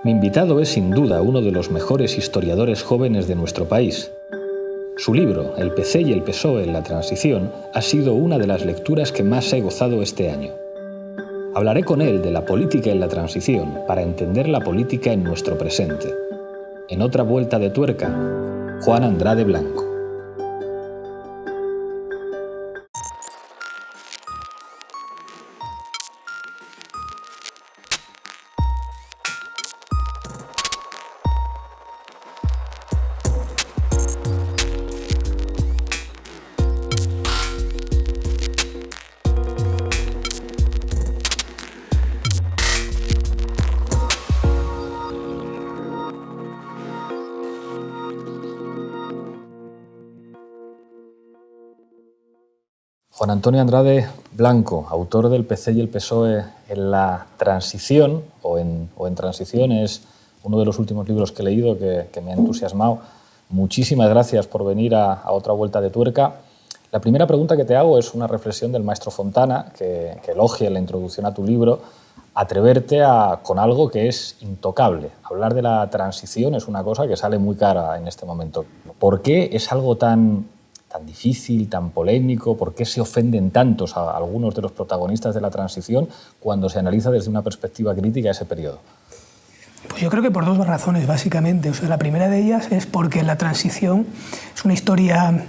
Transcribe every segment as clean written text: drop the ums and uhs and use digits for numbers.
Mi invitado es sin duda uno de los mejores historiadores jóvenes de nuestro país. Su libro, El PC y el PSOE en la transición, ha sido una de las lecturas que más he gozado este año. Hablaré con él de la política en la transición para entender la política en nuestro presente. En otra vuelta de tuerca, Juan Andrade Blanco. Juan Antonio Andrade Blanco, autor del PC y el PSOE en la transición, o en transición, es uno de los últimos libros que he leído que me ha entusiasmado. Muchísimas gracias por venir a otra vuelta de tuerca. La primera pregunta que te hago es una reflexión del maestro Fontana, que elogia en la introducción a tu libro, atreverte con algo que es intocable. Hablar de la transición es una cosa que sale muy cara en este momento. ¿Por qué es algo tan difícil, tan polémico? ¿Por qué se ofenden tantos a algunos de los protagonistas de la transición cuando se analiza desde una perspectiva crítica ese periodo? Pues yo creo que por dos razones, básicamente. La primera de ellas es porque la transición es una historia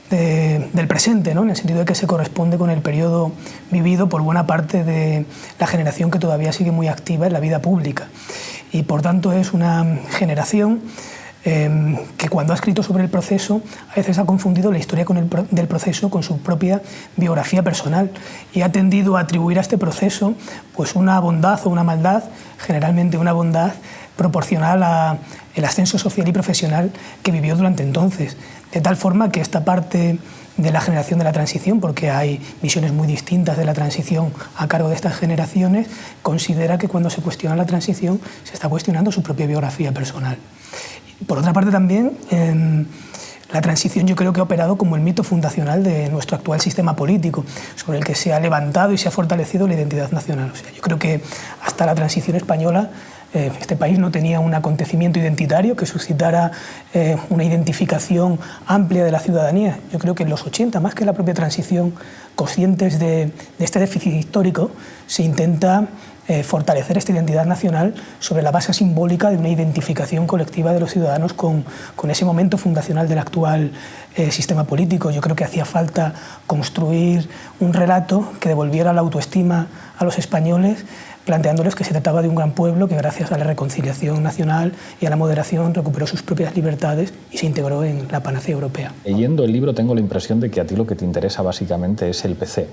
del presente, ¿no? En el sentido de que se corresponde con el periodo vivido por buena parte de la generación que todavía sigue muy activa en la vida pública. Y por tanto es una generación que cuando ha escrito sobre el proceso a veces ha confundido la historia del proceso con su propia biografía personal y ha tendido a atribuir a este proceso pues una bondad o una maldad, generalmente una bondad proporcional al ascenso social y profesional que vivió durante entonces. De tal forma que esta parte de la generación de la transición, porque hay visiones muy distintas de la transición a cargo de estas generaciones, considera que cuando se cuestiona la transición se está cuestionando su propia biografía personal. Por otra parte también, la transición yo creo que ha operado como el mito fundacional de nuestro actual sistema político, sobre el que se ha levantado y se ha fortalecido la identidad nacional. Yo creo que hasta la transición española este país no tenía un acontecimiento identitario que suscitara una identificación amplia de la ciudadanía. Yo creo que en los 80, más que la propia transición, conscientes de este déficit histórico, se intenta fortalecer esta identidad nacional sobre la base simbólica de una identificación colectiva de los ciudadanos con ese momento fundacional del actual sistema político. Yo creo que hacía falta construir un relato que devolviera la autoestima a los españoles, planteándoles que se trataba de un gran pueblo que gracias a la reconciliación nacional y a la moderación recuperó sus propias libertades y se integró en la panacea europea. Leyendo el libro tengo la impresión de que a ti lo que te interesa básicamente es el PC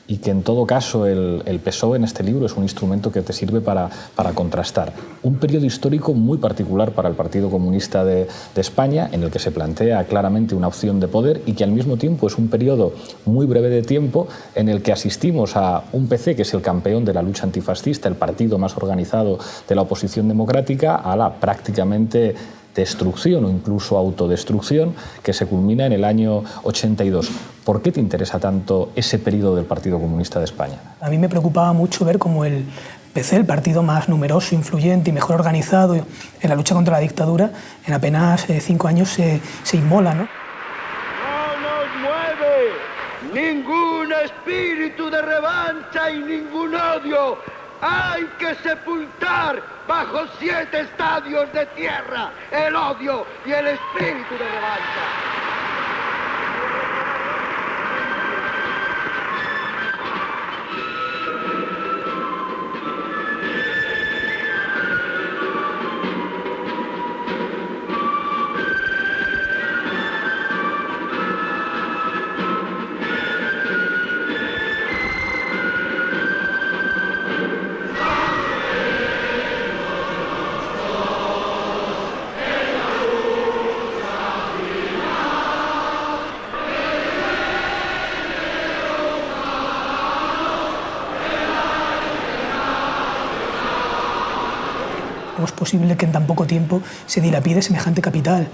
y que en todo caso el PSOE en este libro es un instrumento que te sirve para contrastar un periodo histórico muy particular para el Partido Comunista de España, en el que se plantea claramente una opción de poder y que al mismo tiempo es un periodo muy breve de tiempo en el que asistimos a un PC que es el campeón de la lucha antifascista, el partido más organizado de la oposición democrática, a la prácticamente destrucción o incluso autodestrucción que se culmina en el año 82. ¿Por qué te interesa tanto ese periodo del Partido Comunista de España? A mí me preocupaba mucho ver cómo el PC, el partido más numeroso, influyente y mejor organizado en la lucha contra la dictadura, en apenas 5 años se inmola, ¿no? No nos mueve ningún espíritu de revancha y ningún odio. Hay que sepultar bajo 7 estadios de tierra el odio y el espíritu de revancha. ¿Cómo es posible que en tan poco tiempo se dilapide semejante capital?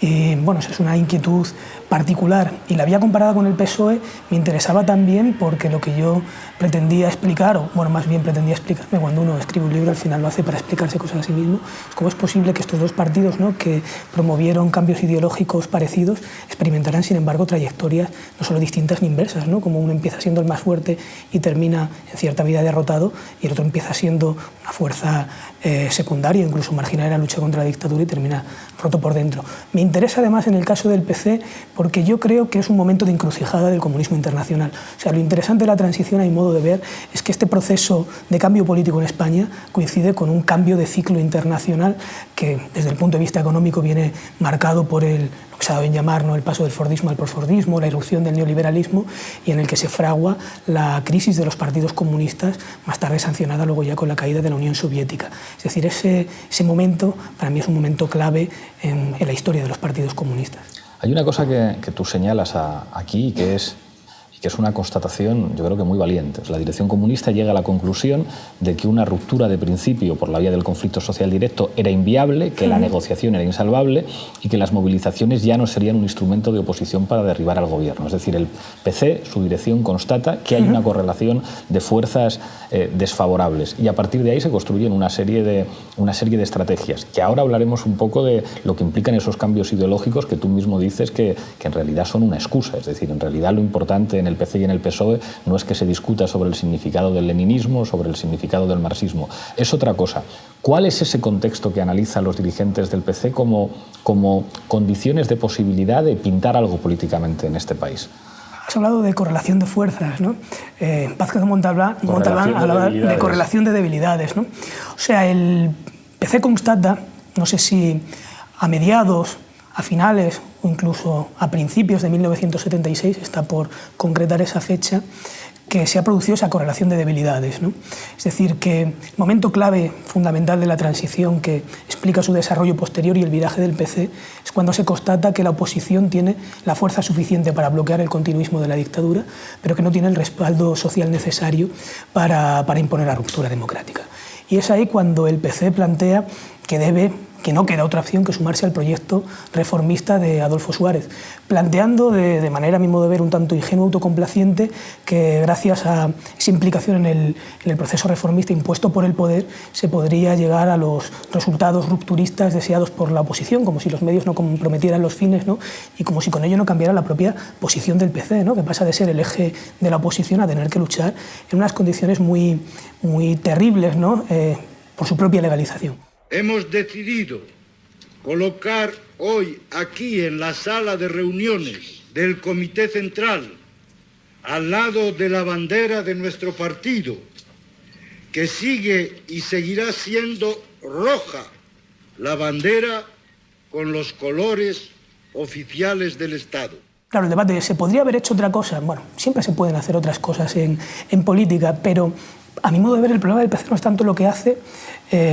Y bueno, esa es una inquietud particular. Y la había comparado con el PSOE, me interesaba también porque lo que yo pretendía explicar, o bueno, más bien pretendía explicarme, cuando uno escribe un libro al final lo hace para explicarse cosas a sí mismo, es cómo es posible que estos dos partidos, ¿no?, que promovieron cambios ideológicos parecidos experimentaran sin embargo trayectorias no solo distintas ni inversas, ¿no?, como uno empieza siendo el más fuerte y termina en cierta medida derrotado, y el otro empieza siendo una fuerza secundaria, incluso marginal en la lucha contra la dictadura y termina roto por dentro. Me interesa además en el caso del PC porque yo creo que es un momento de encrucijada del comunismo internacional. O sea, lo interesante de la transición, a mi modo de ver, es que este proceso de cambio político en España coincide con un cambio de ciclo internacional que desde el punto de vista económico viene marcado por lo que se ha dado en llamar, ¿no?, el paso del fordismo al posfordismo, la irrupción del neoliberalismo, y en el que se fragua la crisis de los partidos comunistas, más tarde sancionada luego ya con la caída de la Unión Soviética. Es decir, ese momento para mí es un momento clave en la historia de los partidos comunistas. Hay una cosa que tú señalas aquí y que es una constatación, yo creo que muy valiente. La dirección comunista llega a la conclusión de que una ruptura de principio por la vía del conflicto social directo era inviable, que la negociación era insalvable y que las movilizaciones ya no serían un instrumento de oposición para derribar al gobierno. Es decir, el PC, su dirección, constata que hay una correlación de fuerzas desfavorables, y a partir de ahí se construyen una serie de estrategias, que ahora hablaremos un poco de lo que implican esos cambios ideológicos que tú mismo dices que en realidad son una excusa. Es decir, en realidad lo importante en el PC y en el PSOE no es que se discuta sobre el significado del leninismo, sobre el significado del marxismo, es otra cosa. ¿Cuál es ese contexto que analizan los dirigentes del PC como condiciones de posibilidad de pintar algo políticamente en este país? Has hablado de correlación de fuerzas, ¿no? Vázquez de Montalbán hablaba de correlación de debilidades, ¿no? O sea, el PC constata, no sé si a mediados, a finales o incluso a principios de 1976, está por concretar esa fecha, que se ha producido esa correlación de debilidades, ¿no? Es decir, que el momento clave fundamental de la transición que explica su desarrollo posterior y el viraje del PC es cuando se constata que la oposición tiene la fuerza suficiente para bloquear el continuismo de la dictadura, pero que no tiene el respaldo social necesario para imponer la ruptura democrática. Y es ahí cuando el PC plantea que no queda otra opción que sumarse al proyecto reformista de Adolfo Suárez, planteando de manera, a mi modo de ver, un tanto ingenuo, autocomplaciente, que gracias a esa implicación en el proceso reformista impuesto por el poder se podría llegar a los resultados rupturistas deseados por la oposición, como si los medios no comprometieran los fines, ¿no?, y como si con ello no cambiara la propia posición del PC, ¿no?, que pasa de ser el eje de la oposición a tener que luchar en unas condiciones muy, muy terribles, ¿no?, por su propia legalización. Hemos decidido colocar hoy aquí en la sala de reuniones del Comité Central, al lado de la bandera de nuestro partido, que sigue y seguirá siendo roja, la bandera con los colores oficiales del Estado. Claro, el debate, ¿se podría haber hecho otra cosa? Bueno, siempre se pueden hacer otras cosas en política, pero a mi modo de ver el problema del PC no es tanto lo que hace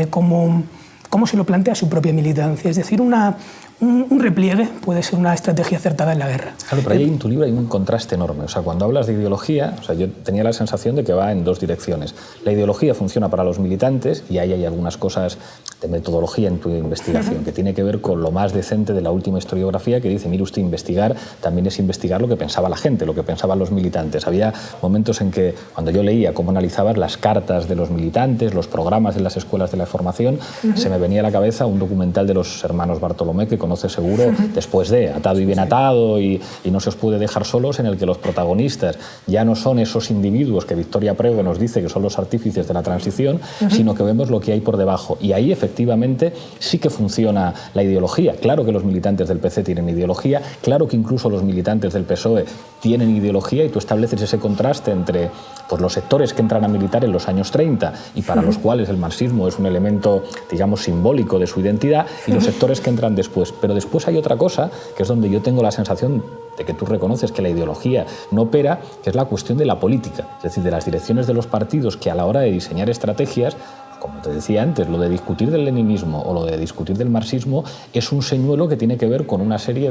como cómo se lo plantea su propia militancia. Es decir, un repliegue puede ser una estrategia acertada en la guerra. Claro, pero ahí en tu libro hay un contraste enorme. O sea, cuando hablas de ideología, o sea, yo tenía la sensación de que va en dos direcciones. La ideología funciona para los militantes y ahí hay algunas cosas de metodología en tu investigación que tiene que ver con lo más decente de la última historiografía, que dice, mire usted, investigar también es investigar lo que pensaba la gente, lo que pensaban los militantes. Había momentos en que, cuando yo leía cómo analizabas las cartas de los militantes, los programas en las escuelas de la formación, se me venía a la cabeza un documental de los hermanos Bartolomé, que conoce seguro, después de Atado y bien atado y No se os puede dejar solos, en el que los protagonistas ya no son esos individuos que Victoria Prego nos dice que son los artífices de la transición, sino que vemos lo que hay por debajo. Y ahí efectivamente sí que funciona la ideología. Claro que los militantes del PC tienen ideología, claro que incluso los militantes del PSOE tienen ideología, y tú estableces ese contraste entre pues, los sectores que entran a militar en los años 30 y para los cuales el marxismo es un elemento, digamos, simbólico de su identidad, y los sectores que entran después. Pero después hay otra cosa, que es donde yo tengo la sensación de que tú reconoces que la ideología no opera, que es la cuestión de la política, es decir, de las direcciones de los partidos, que a la hora de diseñar estrategias, como te decía antes, lo de discutir del leninismo o lo de discutir del marxismo es un señuelo que tiene que ver con una serie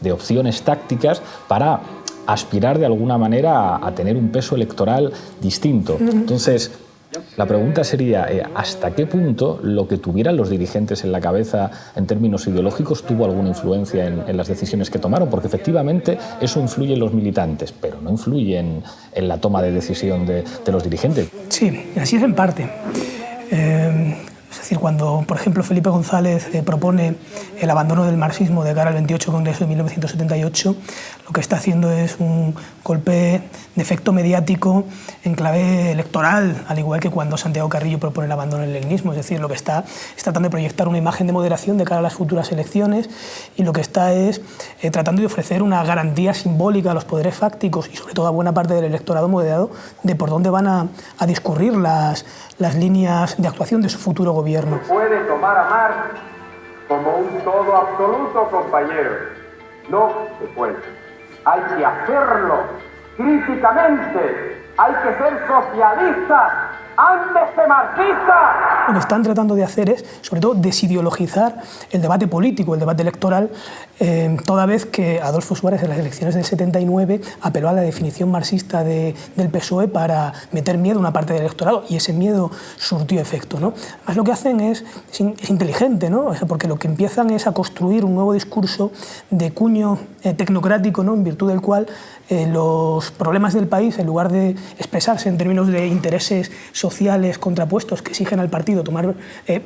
de opciones tácticas para aspirar de alguna manera a tener un peso electoral distinto. Entonces, La pregunta sería, ¿hasta qué punto lo que tuvieran los dirigentes en la cabeza en términos ideológicos tuvo alguna influencia en las decisiones que tomaron? Porque efectivamente eso influye en los militantes, pero no influye en la toma de decisión de los dirigentes. Sí, así es en parte. Es decir, cuando, por ejemplo, Felipe González propone el abandono del marxismo de cara al 28 Congreso de 1978, lo que está haciendo es un golpe de efecto mediático en clave electoral, al igual que cuando Santiago Carrillo propone el abandono del leninismo. Es decir, lo que está es tratando de proyectar una imagen de moderación de cara a las futuras elecciones, y lo que está es tratando de ofrecer una garantía simbólica a los poderes fácticos y sobre todo a buena parte del electorado moderado de por dónde van a discurrir las líneas de actuación de su futuro gobierno. Se puede tomar a Marx como un todo absoluto, compañeros. No se puede. Hay que hacerlo críticamente. Hay que ser socialistas antes que marxistas. Lo que están tratando de hacer es, sobre todo, desideologizar el debate político, el debate electoral, toda vez que Adolfo Suárez en las elecciones del 79 apeló a la definición marxista del PSOE para meter miedo a una parte del electorado, y ese miedo surtió efecto, ¿no? Además, lo que hacen es inteligente, ¿no? O sea, porque lo que empiezan es a construir un nuevo discurso de cuño tecnocrático, ¿no? En virtud del cual los problemas del país, en lugar de expresarse en términos de intereses sociales contrapuestos que exigen al partido tomar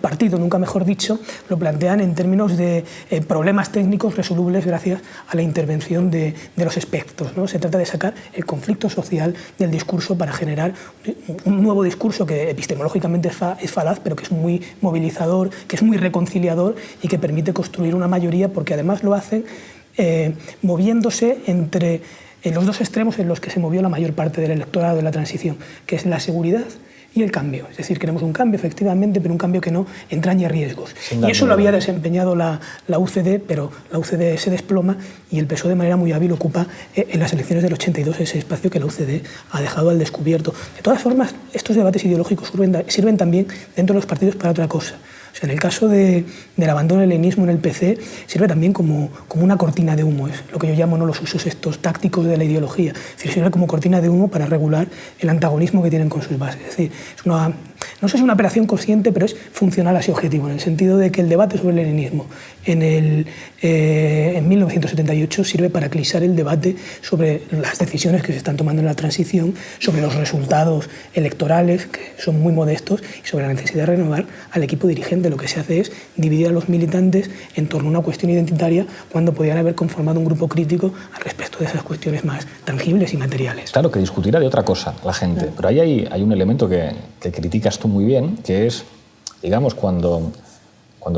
partido, nunca mejor dicho, lo plantean en términos de problemas técnicos resolubles gracias a la intervención de los expertos, ¿no? Se trata de sacar el conflicto social del discurso para generar un nuevo discurso que epistemológicamente es falaz, pero que es muy movilizador, que es muy reconciliador y que permite construir una mayoría, porque además lo hacen moviéndose entre los dos extremos en los que se movió la mayor parte del electorado de la transición, que es la seguridad y el cambio. Es decir, queremos un cambio, efectivamente, pero un cambio que no entrañe riesgos. Y eso lo había desempeñado la UCD, pero la UCD se desploma y el PSOE de manera muy hábil ocupa en las elecciones del 82 ese espacio que la UCD ha dejado al descubierto. De todas formas, estos debates ideológicos sirven también dentro de los partidos para otra cosa. O sea, en el caso del abandono del leninismo en el PC, sirve también como una cortina de humo. Es lo que yo llamo, ¿no?, los usos estos tácticos de la ideología. Es decir, sirve como cortina de humo para regular el antagonismo que tienen con sus bases. Es decir, no sé si es una operación consciente, pero es funcional a ese objetivo, en el sentido de que el debate sobre el leninismo en 1978 sirve para eclipsar el debate sobre las decisiones que se están tomando en la transición, sobre los resultados electorales, que son muy modestos, y sobre la necesidad de renovar al equipo dirigente. Lo que se hace es dividir a los militantes en torno a una cuestión identitaria cuando podían haber conformado un grupo crítico al respecto de esas cuestiones más tangibles y materiales. Claro, que discutirá de otra cosa la gente, pero ahí hay un elemento que criticas tú muy bien, que es, digamos, cuando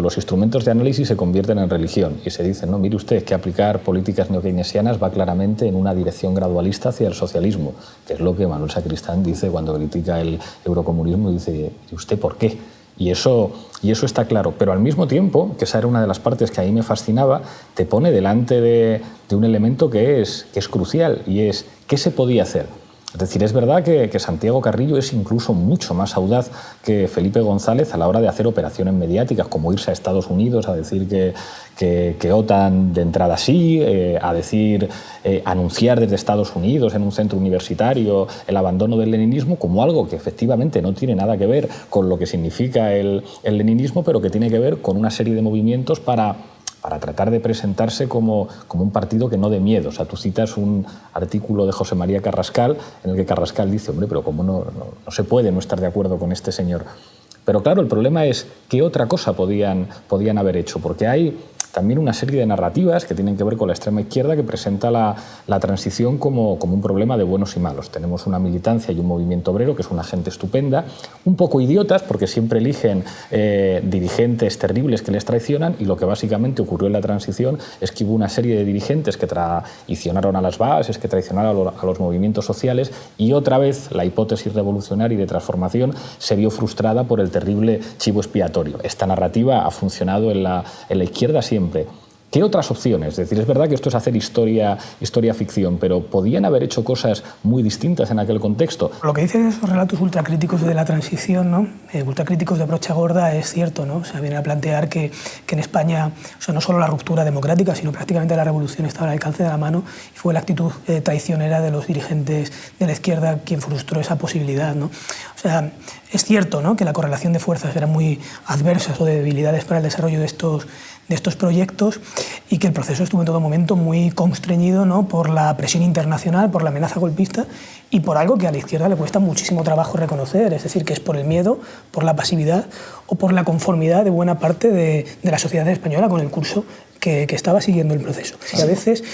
los instrumentos de análisis se convierten en religión y se dice, no, mire usted, que aplicar políticas neokeynesianas va claramente en una dirección gradualista hacia el socialismo, que es lo que Manuel Sacristán dice cuando critica el eurocomunismo, y dice, ¿y usted por qué? Y eso está claro, pero al mismo tiempo, que esa era una de las partes que a mí me fascinaba, te pone delante de un elemento que es crucial, y es ¿qué se podía hacer? Es decir, es verdad que Santiago Carrillo es incluso mucho más audaz que Felipe González a la hora de hacer operaciones mediáticas, como irse a Estados Unidos a decir que OTAN de entrada sí, anunciar desde Estados Unidos en un centro universitario el abandono del leninismo como algo que efectivamente no tiene nada que ver con lo que significa el leninismo, pero que tiene que ver con una serie de movimientos para tratar de presentarse como un partido que no dé miedo. O sea, tú citas un artículo de José María Carrascal en el que Carrascal dice, hombre, pero ¿cómo no se puede no estar de acuerdo con este señor? Pero claro, el problema es qué otra cosa podían haber hecho, porque hay también una serie de narrativas que tienen que ver con la extrema izquierda que presenta la transición como un problema de buenos y malos. Tenemos una militancia y un movimiento obrero que es una gente estupenda, un poco idiotas porque siempre eligen dirigentes terribles que les traicionan, y lo que básicamente ocurrió en la transición es que hubo una serie de dirigentes que traicionaron a las bases, que traicionaron a los movimientos sociales, y otra vez la hipótesis revolucionaria y de transformación se vio frustrada por el terrible chivo expiatorio. Esta narrativa ha funcionado en la izquierda siempre. ¿Qué otras opciones? Es decir, es verdad que esto es hacer historia-ficción, pero ¿podían haber hecho cosas muy distintas en aquel contexto? Lo que dicen esos relatos ultracríticos de la transición, ¿no? Ultracríticos de brocha gorda, es cierto, ¿no? O sea, viene a plantear que en España, o sea, no solo la ruptura democrática, sino prácticamente la revolución estaba al alcance de la mano, y fue la actitud traicionera de los dirigentes de la izquierda quien frustró esa posibilidad, ¿no? O sea, es cierto, ¿no?, que la correlación de fuerzas era muy adversas o de debilidades para el desarrollo de estos proyectos, y que el proceso estuvo en todo momento muy constreñido, ¿no?, por la presión internacional, por la amenaza golpista y por algo que a la izquierda le cuesta muchísimo trabajo reconocer, es decir, que es por el miedo, por la pasividad o por la conformidad de buena parte de la sociedad española con el curso que estaba siguiendo el proceso. Y a veces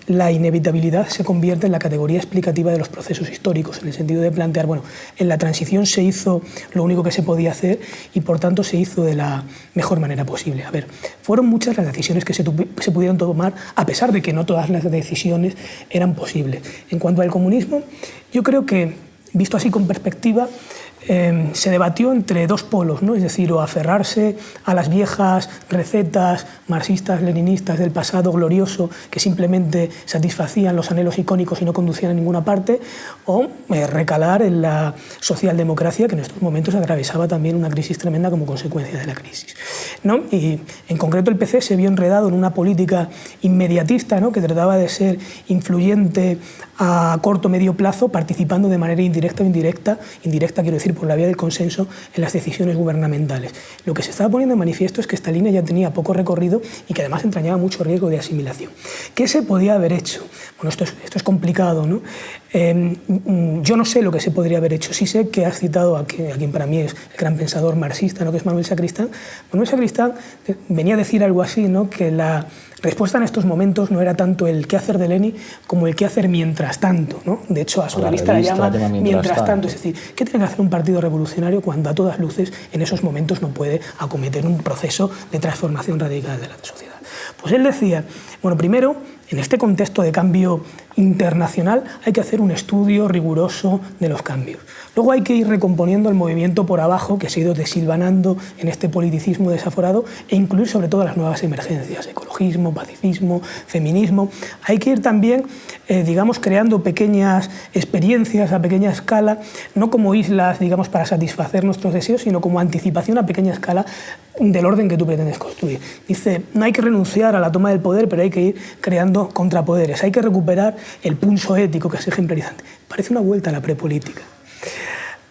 la inevitabilidad se convierte en la categoría explicativa de los procesos históricos, en el sentido de plantear, bueno, en la transición se hizo lo único que se podía hacer y por tanto se hizo de la mejor manera posible. A ver, fueron muchas las decisiones que se pudieron tomar, a pesar de que no todas las decisiones eran posibles. En cuanto al comunismo, yo creo que, visto así con perspectiva, se debatió entre dos polos, ¿no? Es decir, o aferrarse a las viejas recetas marxistas, leninistas del pasado glorioso que simplemente satisfacían los anhelos icónicos y no conducían a ninguna parte, o recalar en la socialdemocracia, que en estos momentos atravesaba también una crisis tremenda como consecuencia de la crisis, ¿no? Y en concreto el PC se vio enredado en una política inmediatista, ¿no?, que trataba de ser influyente a corto o medio plazo, participando de manera indirecta o indirecta quiero decir por la vía del consenso, en las decisiones gubernamentales. Lo que se estaba poniendo en manifiesto es que esta línea ya tenía poco recorrido y que además entrañaba mucho riesgo de asimilación. ¿Qué se podía haber hecho? Bueno, esto es complicado, ¿no? Yo no sé lo que se podría haber hecho. Sí sé que has citado a quien para mí es el gran pensador marxista, ¿no?, que es Manuel Sacristán. Manuel Sacristán venía a decir algo así, ¿no?, que la respuesta en estos momentos no era tanto el qué hacer de Lenin como el qué hacer mientras tanto, ¿no? De hecho, a su revista la llama mientras tanto. Es decir, ¿qué tiene que hacer un partido revolucionario cuando a todas luces en esos momentos no puede acometer un proceso de transformación radical de la sociedad? Pues él decía, bueno, primero, en este contexto de cambio internacional hay que hacer un estudio riguroso de los cambios. Luego hay que ir recomponiendo el movimiento por abajo que se ha ido desilvanando en este politicismo desaforado e incluir sobre todo las nuevas emergencias, ecologismo, pacifismo, feminismo. Hay que ir también, digamos, creando pequeñas experiencias a pequeña escala, no como islas, digamos, para satisfacer nuestros deseos, sino como anticipación a pequeña escala del orden que tú pretendes construir. Dice, no hay que renunciar a la toma del poder, pero hay que ir creando contrapoderes. Hay que recuperar el pulso ético que es ejemplarizante. Parece una vuelta a la prepolítica.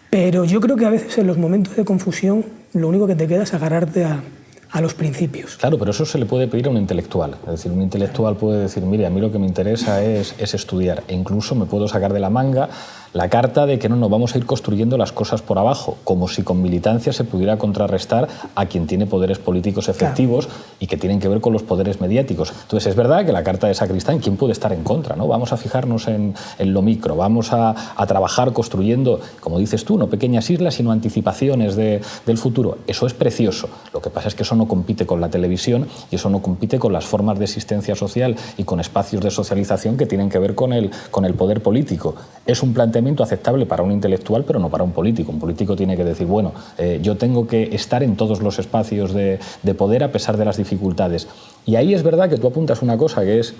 Pero yo creo que a veces en los momentos de confusión lo único que te queda es agarrarte a los principios. Claro, pero eso se le puede pedir a un intelectual. Es decir, un intelectual puede decir, mire, a mí lo que me interesa es estudiar. E incluso me puedo sacar de la manga la carta de que no vamos a ir construyendo las cosas por abajo, como si con militancia se pudiera contrarrestar a quien tiene poderes políticos efectivos, claro, y que tienen que ver con los poderes mediáticos. Entonces, es verdad que la carta de Sacristán, ¿quién puede estar en contra, ¿no? Vamos a fijarnos en lo micro, vamos a trabajar construyendo, como dices tú, no pequeñas islas, sino anticipaciones del futuro. Eso es precioso. Lo que pasa es que eso no compite con la televisión y eso no compite con las formas de existencia social y con espacios de socialización que tienen que ver con el poder político. Es un planteamiento aceptable para un intelectual, pero no para un político. Un político tiene que decir, bueno, yo tengo que estar en todos los espacios de poder a pesar de las dificultades. Y ahí es verdad que tú apuntas una cosa que es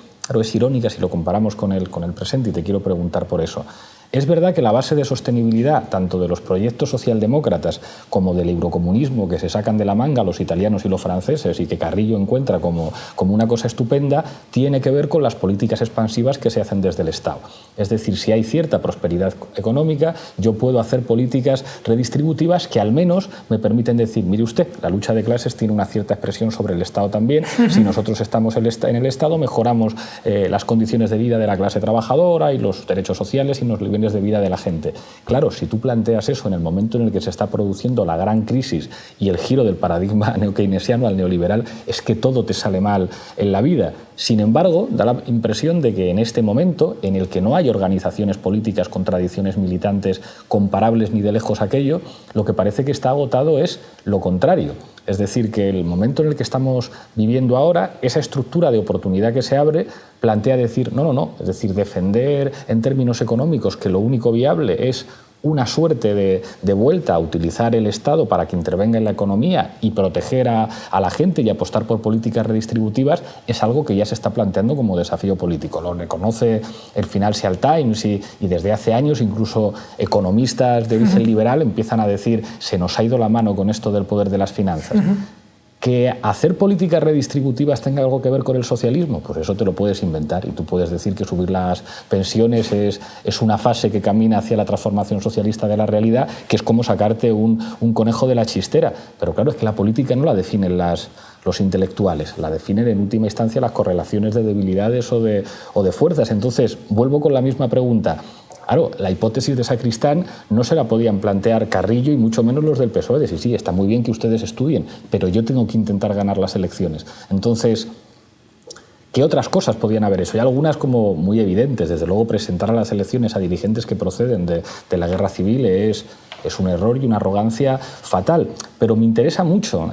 irónica si lo comparamos con el presente, y te quiero preguntar por eso. Es verdad que la base de sostenibilidad, tanto de los proyectos socialdemócratas como del eurocomunismo que se sacan de la manga los italianos y los franceses y que Carrillo encuentra como una cosa estupenda, tiene que ver con las políticas expansivas que se hacen desde el Estado. Es decir, si hay cierta prosperidad económica, yo puedo hacer políticas redistributivas que al menos me permiten decir, mire usted, la lucha de clases tiene una cierta expresión sobre el Estado también. Si nosotros estamos en el Estado, mejoramos las condiciones de vida de la clase trabajadora y los derechos sociales y los niveles de vida de la gente. Claro, si tú planteas eso en el momento en el que se está produciendo la gran crisis y el giro del paradigma neokeynesiano al neoliberal, es que todo te sale mal en la vida. Sin embargo, da la impresión de que en este momento, en el que no hay organizaciones políticas con tradiciones militantes comparables ni de lejos a aquello, lo que parece que está agotado es lo contrario. Es decir, que el momento en el que estamos viviendo ahora, esa estructura de oportunidad que se abre, plantea decir, no, es decir, defender en términos económicos que lo único viable es una suerte de vuelta a utilizar el Estado para que intervenga en la economía y proteger a la gente y apostar por políticas redistributivas, es algo que ya se está planteando como desafío político. Lo reconoce el Financial Times y desde hace años incluso economistas de origen liberal empiezan a decir se nos ha ido la mano con esto del poder de las finanzas. ¿Que hacer políticas redistributivas tenga algo que ver con el socialismo? Pues eso te lo puedes inventar y tú puedes decir que subir las pensiones es una fase que camina hacia la transformación socialista de la realidad, que es como sacarte un conejo de la chistera. Pero claro, es que la política no la definen los intelectuales, la definen en última instancia las correlaciones de debilidades o de fuerzas. Entonces, vuelvo con la misma pregunta. Claro, la hipótesis de Sacristán no se la podían plantear Carrillo y mucho menos los del PSOE, de sí, está muy bien que ustedes estudien, pero yo tengo que intentar ganar las elecciones. Entonces, ¿qué otras cosas podían haber hecho? Hay algunas como muy evidentes. Desde luego, presentar a las elecciones a dirigentes que proceden de la guerra civil es un error y una arrogancia fatal. Pero me interesa mucho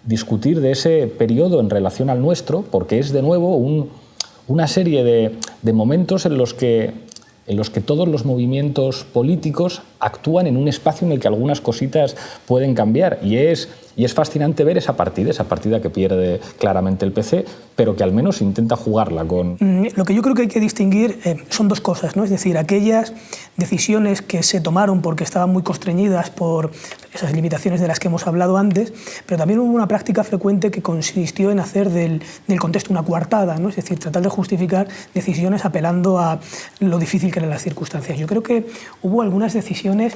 discutir de ese periodo en relación al nuestro, porque es de nuevo una serie de momentos en los que todos los movimientos políticos actúan en un espacio en el que algunas cositas pueden cambiar. Y es fascinante ver esa partida que pierde claramente el PC, pero que al menos intenta jugarla con... Lo que yo creo que hay que distinguir son dos cosas, ¿no? Es decir, aquellas decisiones que se tomaron porque estaban muy constreñidas por esas limitaciones de las que hemos hablado antes, pero también hubo una práctica frecuente que consistió en hacer del contexto una coartada, ¿no? Es decir, tratar de justificar decisiones apelando a lo difícil que eran las circunstancias. Yo creo que hubo algunas decisiones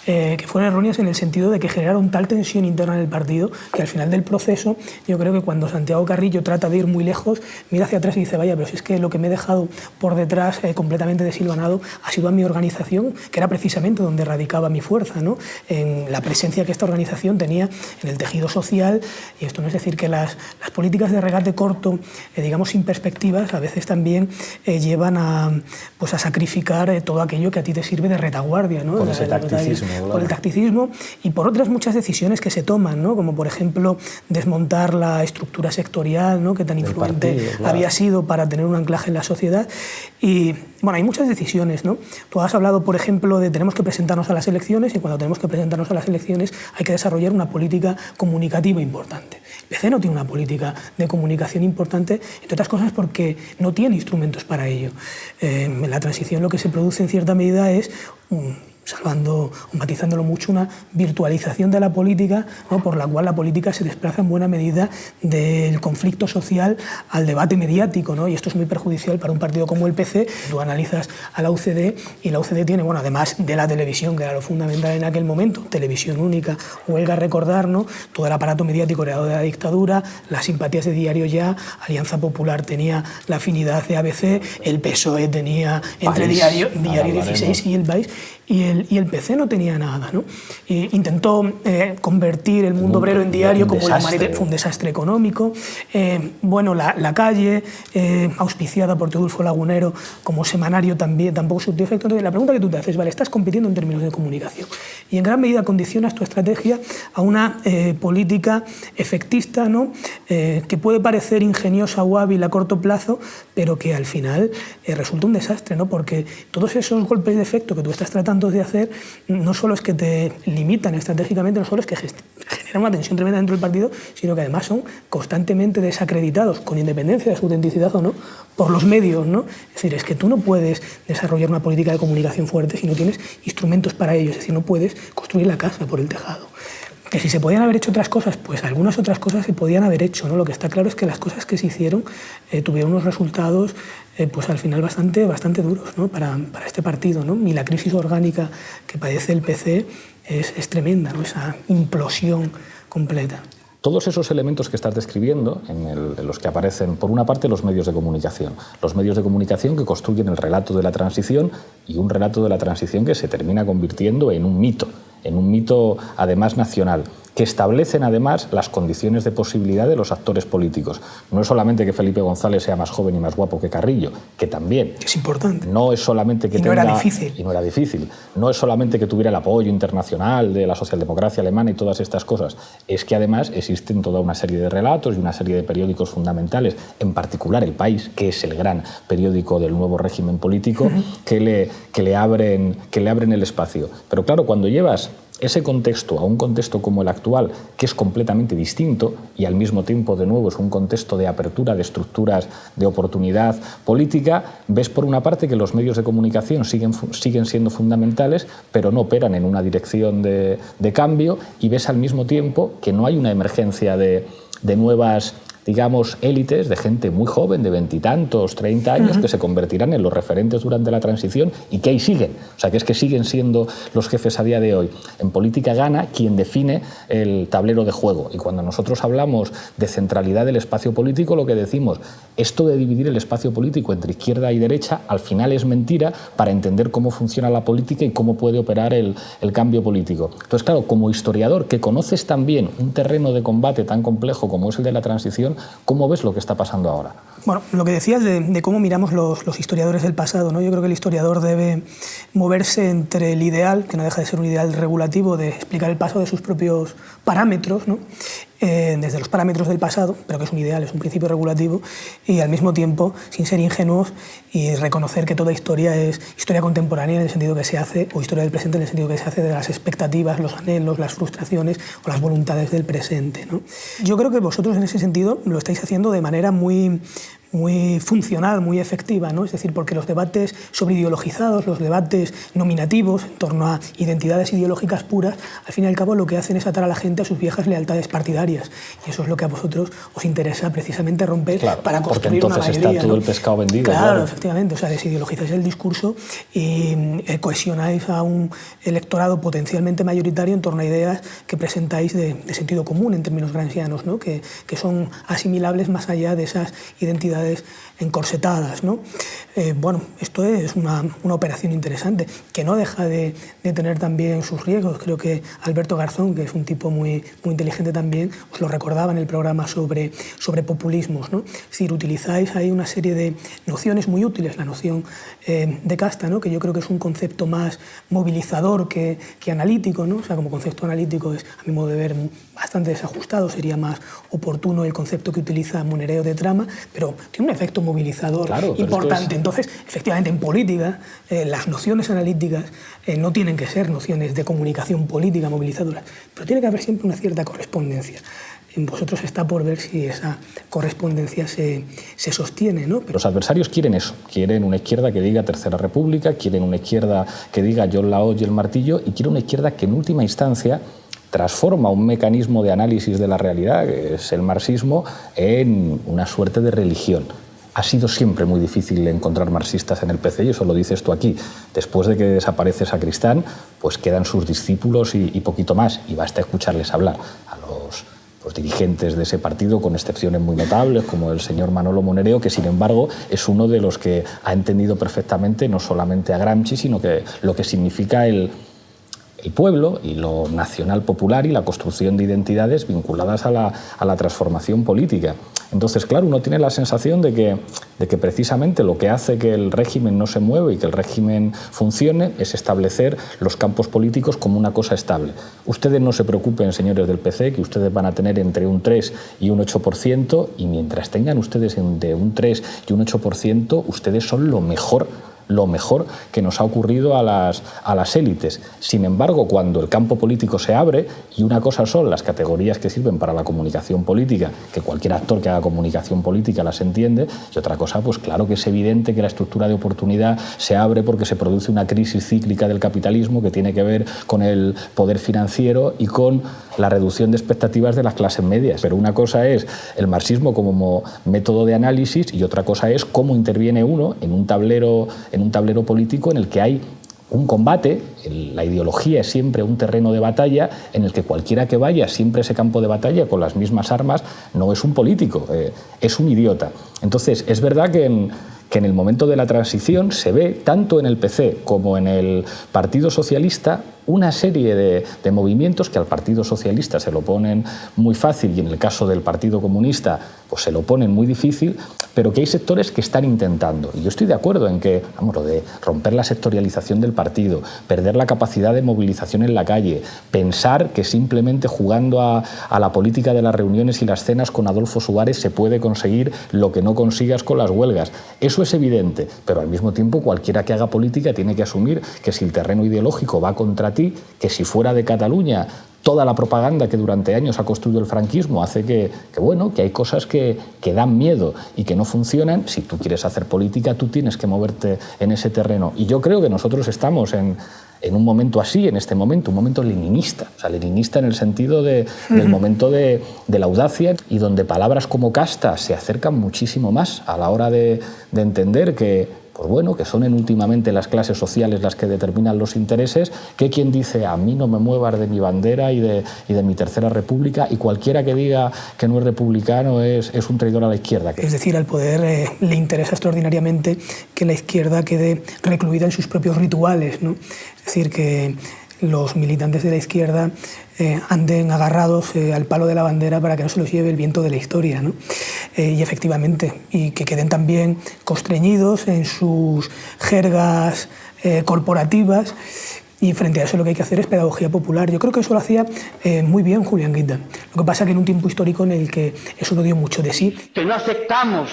que fueron erróneas en el sentido de que generaron tal tensión interna en el partido que al final del proceso, yo creo que cuando Santiago Carrillo trata de ir muy lejos, mira hacia atrás y dice, vaya, pero si es que lo que me he dejado por detrás completamente desilvanado ha sido a mi organización, que era precisamente donde radicaba mi fuerza, ¿no? En la presencia que esta organización tenía en el tejido social. Y esto no es decir que las políticas de regate corto, digamos sin perspectivas, a veces también llevan a sacrificar todo aquello que a ti te sirve de retaguardia, ¿no? Por ese tacticismo. Por el tacticismo y por otras muchas decisiones que se toman, ¿no? Como por ejemplo desmontar la estructura sectorial, ¿no? Que tan influente había sido para tener un anclaje en la sociedad. Y bueno, hay muchas decisiones, ¿no? Tú has hablado, por ejemplo, de tenemos que presentarnos a las elecciones, y cuando tenemos que presentarnos a las elecciones hay que desarrollar una política comunicativa importante. El PC no tiene una política de comunicación importante, entre otras cosas porque no tiene instrumentos para ello. En la transición lo que se produce en cierta medida es salvando o matizándolo mucho, una virtualización de la política, ¿no? Por la cual la política se desplaza en buena medida del conflicto social al debate mediático, ¿no? Y esto es muy perjudicial para un partido como el PC. Tú analizas a la UCD y la UCD tiene, bueno, además de la televisión, que era lo fundamental en aquel momento, televisión única, huelga recordar, ¿no? Todo el aparato mediático heredado de la dictadura, las simpatías de Diario Ya, Alianza Popular tenía la afinidad de ABC, el PSOE tenía entre Diario 16 y El País, y el PC no tenía nada, ¿no? Intentó convertir el Mundo Obrero en diario como la manera, fue un desastre económico. Bueno, La Calle, auspiciada por Teodulfo Lagunero como semanario, tampoco surtió efecto. Entonces, la pregunta que tú te haces, vale, estás compitiendo en términos de comunicación y en gran medida condicionas tu estrategia a una política efectista, ¿no? Que puede parecer ingeniosa o hábil a corto plazo, pero que al final resulta un desastre, ¿no? Porque todos esos golpes de efecto que tú estás tratando de hacer no solo es que te limitan estratégicamente, no solo es que generan una tensión tremenda dentro del partido, sino que además son constantemente desacreditados, con independencia de su autenticidad o no, por los medios, ¿no? Es decir, es que tú no puedes desarrollar una política de comunicación fuerte si no tienes instrumentos para ello, es decir, no puedes construir la casa por el tejado. Que si se podían haber hecho otras cosas, pues algunas otras cosas se podían haber hecho, ¿no? Lo que está claro es que las cosas que se hicieron tuvieron unos resultados pues al final bastante duros, ¿no? para este partido, ¿no? Y la crisis orgánica que padece el PC es tremenda, ¿no? Esa implosión completa. Todos esos elementos que estás describiendo, en los que aparecen, por una parte, los medios de comunicación que construyen el relato de la transición y un relato de la transición que se termina convirtiendo en un mito además nacional, que establecen además las condiciones de posibilidad de los actores políticos. No es solamente que Felipe González sea más joven y más guapo que Carrillo, que también. Es importante. No es solamente que y no tenga, era difícil. Y no era difícil. No es solamente que tuviera el apoyo internacional de la socialdemocracia alemana y todas estas cosas. Es que además existen toda una serie de relatos y una serie de periódicos fundamentales, en particular El País, que es el gran periódico del nuevo régimen político, que le abren el espacio. Pero claro, cuando llevas ese contexto a un contexto como el actual, que es completamente distinto y al mismo tiempo, de nuevo, es un contexto de apertura de estructuras de oportunidad política, ves por una parte que los medios de comunicación siguen siendo fundamentales, pero no operan en una dirección de cambio, y ves al mismo tiempo que no hay una emergencia de nuevas, digamos, élites, de gente muy joven, de 20 y tantos, 30 años, que se convertirán en los referentes durante la transición y que ahí siguen. O sea, que es que siguen siendo los jefes a día de hoy. En política gana quien define el tablero de juego. Y cuando nosotros hablamos de centralidad del espacio político, lo que decimos, esto de dividir el espacio político entre izquierda y derecha, al final es mentira para entender cómo funciona la política y cómo puede operar el cambio político. Entonces, claro, como historiador que conoces también un terreno de combate tan complejo como es el de la transición, ¿cómo ves lo que está pasando ahora? Bueno, lo que decías de cómo miramos los historiadores del pasado, ¿no? Yo creo que el historiador debe moverse entre el ideal, que no deja de ser un ideal regulativo, de explicar el paso de sus propios parámetros, ¿no? Desde los parámetros del pasado, pero que es un ideal, es un principio regulativo, y al mismo tiempo, sin ser ingenuos, y reconocer que toda historia es historia contemporánea en el sentido que se hace, o historia del presente en el sentido que se hace de las expectativas, los anhelos, las frustraciones o las voluntades del presente, ¿no? Yo creo que vosotros en ese sentido lo estáis haciendo de manera muy funcional, muy efectiva, ¿no? Es decir, porque los debates sobreideologizados, los debates nominativos en torno a identidades ideológicas puras, al fin y al cabo lo que hacen es atar a la gente a sus viejas lealtades partidarias, y eso es lo que a vosotros os interesa precisamente romper, claro, para construir una mayoría. Porque entonces está todo, ¿no?, el pescado vendido. Claro, efectivamente, o sea, desideologizáis el discurso y cohesionáis a un electorado potencialmente mayoritario en torno a ideas que presentáis de sentido común en términos gramscianos, ¿no? que son asimilables más allá de esas identidades encorsetadas, ¿no? Bueno, esto es una operación interesante, que no deja de tener también sus riesgos. Creo que Alberto Garzón, que es un tipo muy inteligente también, os lo recordaba en el programa sobre populismos, ¿no? Es decir, utilizáis ahí una serie de nociones muy útiles, la noción de casta, ¿no? Que yo creo que es un concepto más movilizador que analítico, ¿no? O sea, como concepto analítico es, a mi modo de ver, bastante desajustado, sería más oportuno el concepto que utiliza Monereo de trama, pero tiene un efecto movilizador, claro, importante. Entonces, efectivamente, en política, las nociones analíticas no tienen que ser nociones de comunicación política movilizadoras, pero tiene que haber siempre una cierta correspondencia. En vosotros está por ver si esa correspondencia se sostiene, ¿no? Pero... Los adversarios quieren eso, quieren una izquierda que diga Tercera República, quieren una izquierda que diga John la hoz y el martillo, y quieren una izquierda que en última instancia transforma un mecanismo de análisis de la realidad, que es el marxismo, en una suerte de religión. Ha sido siempre muy difícil encontrar marxistas en el PC, y eso lo dices tú aquí. Después de que desaparece Sacristán, pues quedan sus discípulos y poquito más, y basta escucharles hablar a los dirigentes de ese partido, con excepciones muy notables, como el señor Manolo Monereo, que sin embargo es uno de los que ha entendido perfectamente no solamente a Gramsci, sino que lo que significa el pueblo y lo nacional popular y la construcción de identidades vinculadas a la transformación política. Entonces, claro, uno tiene la sensación de que precisamente lo que hace que el régimen no se mueva y que el régimen funcione es establecer los campos políticos como una cosa estable. Ustedes no se preocupen, señores del PC, que ustedes van a tener entre un 3 y un 8%, y mientras tengan ustedes entre un 3 y un 8%, ustedes son lo mejor que nos ha ocurrido a las élites. Sin embargo, cuando el campo político se abre, y una cosa son las categorías que sirven para la comunicación política, que cualquier actor que haga comunicación política las entiende, y otra cosa, pues claro que es evidente que la estructura de oportunidad se abre porque se produce una crisis cíclica del capitalismo que tiene que ver con el poder financiero y con la reducción de expectativas de las clases medias. Pero una cosa es el marxismo como método de análisis, y otra cosa es cómo interviene uno en un tablero político en el que hay un combate. La ideología es siempre un terreno de batalla en el que cualquiera que vaya siempre a ese campo de batalla con las mismas armas no es un político, es un idiota. Entonces, es verdad que en el momento de la transición se ve, tanto en el PC como en el Partido Socialista, una serie de movimientos que al Partido Socialista se lo ponen muy fácil y en el caso del Partido Comunista pues se lo ponen muy difícil, pero que hay sectores que están intentando. Y yo estoy de acuerdo en que, vamos, lo de romper la sectorialización del partido, perder la capacidad de movilización en la calle, pensar que simplemente jugando a la política de las reuniones y las cenas con Adolfo Suárez se puede conseguir lo que no consigas con las huelgas. Eso es evidente, pero al mismo tiempo cualquiera que haga política tiene que asumir que si el terreno ideológico va contra ti, que si fuera de Cataluña toda la propaganda que durante años ha construido el franquismo hace que hay cosas que dan miedo y que no funcionan. Si tú quieres hacer política, tú tienes que moverte en ese terreno. Y yo creo que nosotros estamos en un momento así, en este momento, un momento leninista. O sea, leninista en el sentido del momento de la audacia y donde palabras como casta se acercan muchísimo más a la hora de entender que que son últimamente las clases sociales las que determinan los intereses, que quien dice a mí no me muevas de mi bandera y de mi tercera república, y cualquiera que diga que no es republicano es un traidor a la izquierda. Es decir, al poder le interesa extraordinariamente que la izquierda quede recluida en sus propios rituales, ¿no? Es decir, que los militantes de la izquierda anden agarrados al palo de la bandera para que no se los lleve el viento de la historia, ¿no? Y efectivamente, y que queden también constreñidos en sus jergas corporativas, y frente a eso lo que hay que hacer es pedagogía popular. Yo creo que eso lo hacía muy bien Julián Guita. Lo que pasa es que en un tiempo histórico en el que eso no dio mucho de sí. Que no aceptamos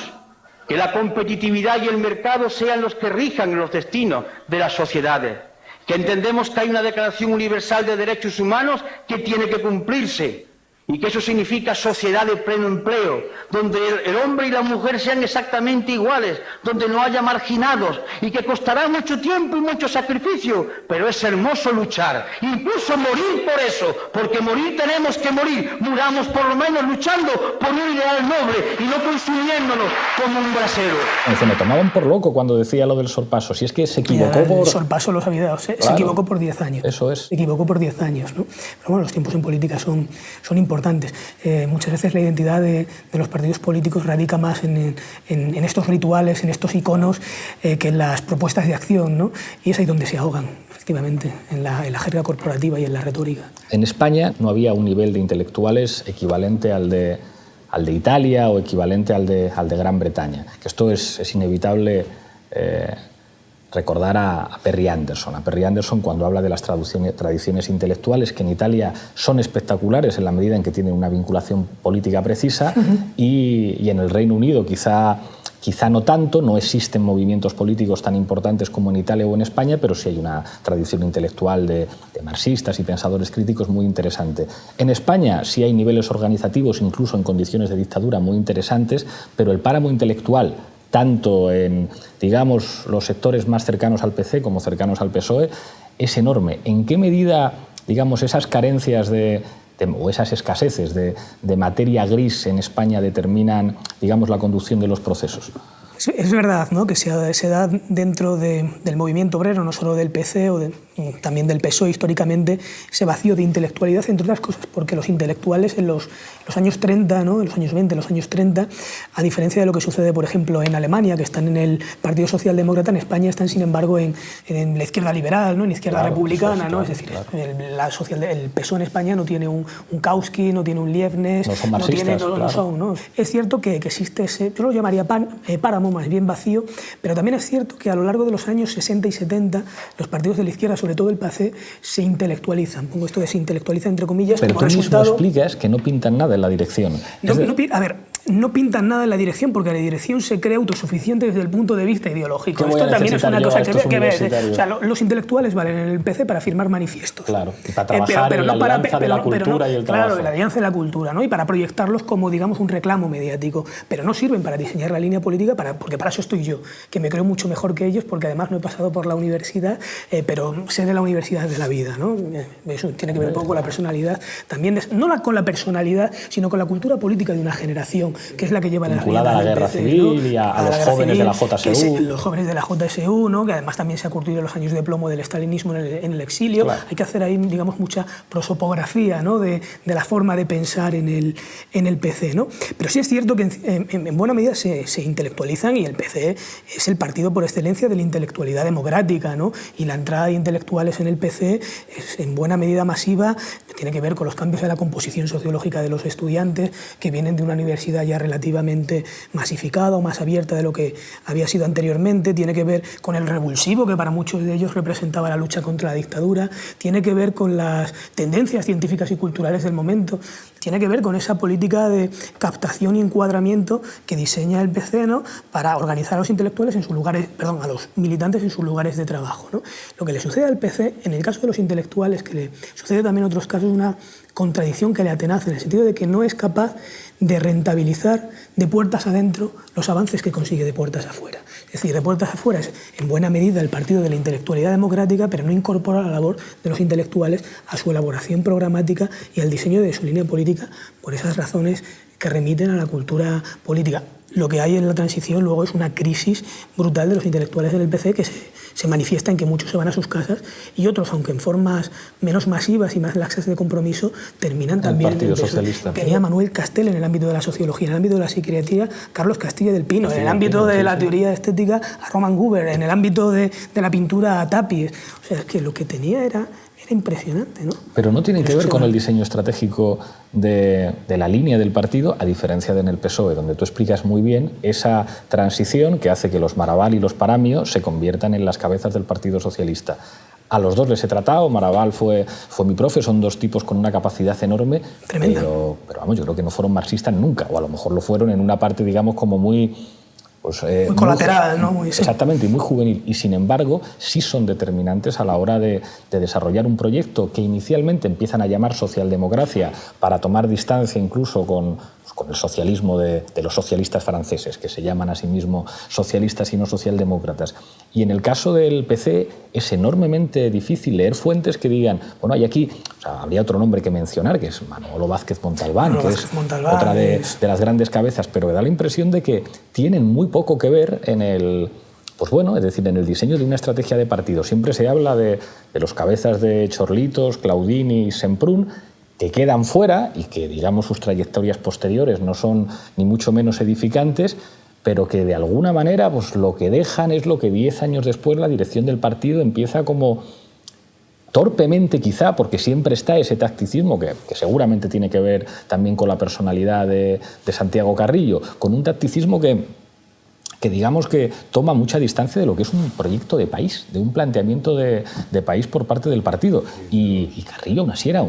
que la competitividad y el mercado sean los que rijan los destinos de las sociedades. Que entendemos que hay una Declaración Universal de Derechos Humanos que tiene que cumplirse y que eso significa sociedad de pleno empleo, donde el hombre y la mujer sean exactamente iguales, donde no haya marginados y que costará mucho tiempo y mucho sacrificio, pero es hermoso luchar, incluso morir por eso, porque morir tenemos que morir, muramos por lo menos luchando por un ideal noble y no consumiéndonos como un brasero. Me tomaban por loco cuando decía lo del sorpaso, si es que se equivocó por... El sorpaso lo sabía, claro. Se equivocó por 10 años. Eso es. Se equivocó por 10 años, ¿no? Pero bueno, los tiempos en política son importantes. Muchas veces la identidad de los partidos políticos radica más en estos rituales, en estos iconos, que en las propuestas de acción, ¿no? Y es ahí donde se ahogan, efectivamente, en la jerga corporativa y en la retórica. En España no había un nivel de intelectuales equivalente al de Italia o equivalente al de Gran Bretaña. Que esto es inevitable recordar a Perry Anderson. A Perry Anderson, cuando habla de las tradiciones intelectuales, que en Italia son espectaculares en la medida en que tienen una vinculación política precisa, y en el Reino Unido quizá no tanto, no existen movimientos políticos tan importantes como en Italia o en España, pero sí hay una tradición intelectual de marxistas y pensadores críticos muy interesante. En España sí hay niveles organizativos, incluso en condiciones de dictadura, muy interesantes, pero el páramo intelectual, tanto en, digamos, los sectores más cercanos al PC como cercanos al PSOE, es enorme. ¿En qué medida, digamos, esas carencias o esas escaseces de materia gris en España determinan, digamos, la conducción de los procesos? Es verdad, ¿no?, que se da dentro del movimiento obrero, no solo del PC o también del PSOE históricamente, ese vacío de intelectualidad, entre otras cosas porque los intelectuales en los años 30, ¿no?, en los años 20, en los años 30, a diferencia de lo que sucede, por ejemplo, en Alemania, que están en el Partido Socialdemócrata, en España están, sin embargo, en la izquierda liberal, ¿no?, en la izquierda republicana, ¿no? Es decir, el PSOE en España no tiene un Kautsky, no tiene un Liebknecht, no son, ¿no? Es cierto que existe ese, yo lo llamaría páramo, más bien vacío, pero también es cierto que a lo largo de los años 60 y 70 los partidos de la izquierda, sobre todo el PACE, se intelectualizan. Pongo esto de se intelectualiza entre comillas. Pero tú mismo explicas que no pintan nada en la dirección. No pintan nada en la dirección porque la dirección se cree autosuficiente desde el punto de vista ideológico. Esto también es una cosa que ver. O sea, los intelectuales valen en el PC para firmar manifiestos. Claro, y para trabajar en la alianza de la cultura y el trabajo. Claro, la alianza de la cultura, ¿no? Y para proyectarlos como, digamos, un reclamo mediático. Pero no sirven para diseñar la línea política, porque para eso estoy yo, que me creo mucho mejor que ellos, porque además no he pasado por la universidad, pero sé de la universidad de la vida, ¿no? Eso tiene que ver un poco con la personalidad, también no con la personalidad, sino con la cultura política de una generación. que es la que lleva vinculada a la guerra civil, ¿no? y a los jóvenes de la JSU. Los jóvenes de la JSU, ¿no? Que además también se ha curtido los años de plomo del estalinismo en el exilio. Claro. Hay que hacer ahí, digamos, mucha prosopografía, ¿no? de la forma de pensar en el PC, ¿no? Pero sí es cierto que en buena medida se intelectualizan, y el PC es el partido por excelencia de la intelectualidad democrática, ¿no? Y la entrada de intelectuales en el PC es en buena medida masiva, tiene que ver con los cambios en la composición sociológica de los estudiantes, que vienen de una universidad ya relativamente masificada o más abierta de lo que había sido anteriormente, tiene que ver con el revulsivo que para muchos de ellos representaba la lucha contra la dictadura, tiene que ver con las tendencias científicas y culturales del momento, tiene que ver con esa política de captación y encuadramiento que diseña el PC, ¿no? Para organizar a los intelectuales en sus lugares, perdón, a los militantes en sus lugares de trabajo, ¿no? Lo que le sucede al PC, en el caso de los intelectuales, que le sucede también en otros casos, es una contradicción que le atenaza, en el sentido de que no es capaz de rentabilizar de puertas adentro los avances que consigue de puertas afuera. Es decir, de puertas afuera es en buena medida el partido de la intelectualidad democrática, pero no incorpora la labor de los intelectuales a su elaboración programática y al diseño de su línea política, por esas razones que remiten a la cultura política. Lo que hay en la transición luego es una crisis brutal de los intelectuales del PC, que se manifiesta en que muchos se van a sus casas y otros, aunque en formas menos masivas y más laxas de compromiso, terminan también en el Partido Socialista. Tenía Manuel Castel en el ámbito de la sociología, en el ámbito de la psiquiatría Carlos Castilla del Pino, en el ámbito de la teoría estética a Roman Guber, en el ámbito de la pintura a Tapies. O sea, es que lo que tenía era impresionante, ¿no? Pero no tiene que ver con el diseño estratégico de la línea del partido, a diferencia de en el PSOE, donde tú explicas muy bien esa transición que hace que los Marabal y los Paramio se conviertan en las cabezas del Partido Socialista. A los dos les he tratado, Marabal fue mi profe, son dos tipos con una capacidad enorme, pero vamos, yo creo que no fueron marxistas nunca, o a lo mejor lo fueron en una parte, digamos, como muy colateral, ¿no? Exactamente, y muy juvenil. Y sin embargo, sí son determinantes a la hora de desarrollar un proyecto que inicialmente empiezan a llamar socialdemocracia para tomar distancia incluso con el socialismo de los socialistas franceses, que se llaman a sí mismos socialistas y no socialdemócratas. Y en el caso del PC es enormemente difícil leer fuentes que digan, bueno, hay aquí, o sea, habría otro nombre que mencionar, que es Manolo Vázquez Montalbán, que es otra de las grandes cabezas, pero me da la impresión de que tienen muy poco que ver en el... Pues bueno, es decir, en el diseño de una estrategia de partido. Siempre se habla de los cabezas de Chorlitos, Claudini y Semprún, que quedan fuera y que, digamos, sus trayectorias posteriores no son ni mucho menos edificantes, pero que de alguna manera pues, lo que dejan es lo que 10 años después la dirección del partido empieza como torpemente quizá, porque siempre está ese tacticismo que seguramente tiene que ver también con la personalidad de Santiago Carrillo, con un tacticismo que digamos que toma mucha distancia de lo que es un proyecto de país, de un planteamiento de país por parte del partido. Y Carrillo aún así era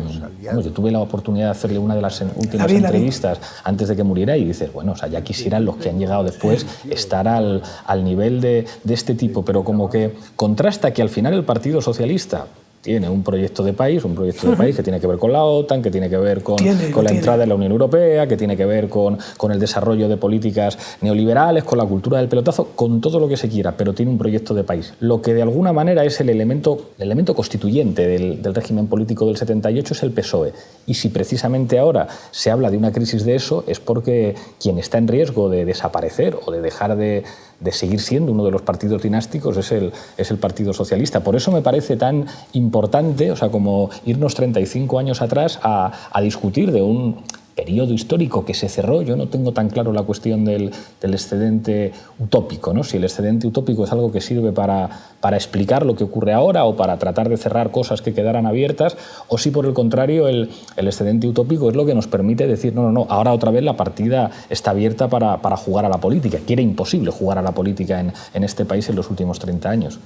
yo tuve la oportunidad de hacerle una de las últimas entrevistas antes de que muriera y dices, bueno, o sea, ya quisieran los que han llegado después estar al nivel de este tipo, pero como que contrasta que al final el Partido Socialista tiene un proyecto de país que tiene que ver con la OTAN, que tiene que ver con la entrada en la Unión Europea, que tiene que ver con el desarrollo de políticas neoliberales, con la cultura del pelotazo, con todo lo que se quiera, pero tiene un proyecto de país. Lo que de alguna manera es el elemento constituyente del régimen político del 78 es el PSOE. Y si precisamente ahora se habla de una crisis de eso, es porque quien está en riesgo de desaparecer o de dejar de seguir siendo uno de los partidos dinásticos es el Partido Socialista. Por eso me parece tan importante, o sea, como irnos 35 años atrás a discutir de un periodo histórico que se cerró. Yo no tengo tan claro la cuestión del excedente utópico, ¿no? Si el excedente utópico es algo que sirve para explicar lo que ocurre ahora o para tratar de cerrar cosas que quedaran abiertas, o si por el contrario el excedente utópico es lo que nos permite decir no, ahora otra vez la partida está abierta para jugar a la política, que era imposible jugar a la política en este país en los últimos 30 años.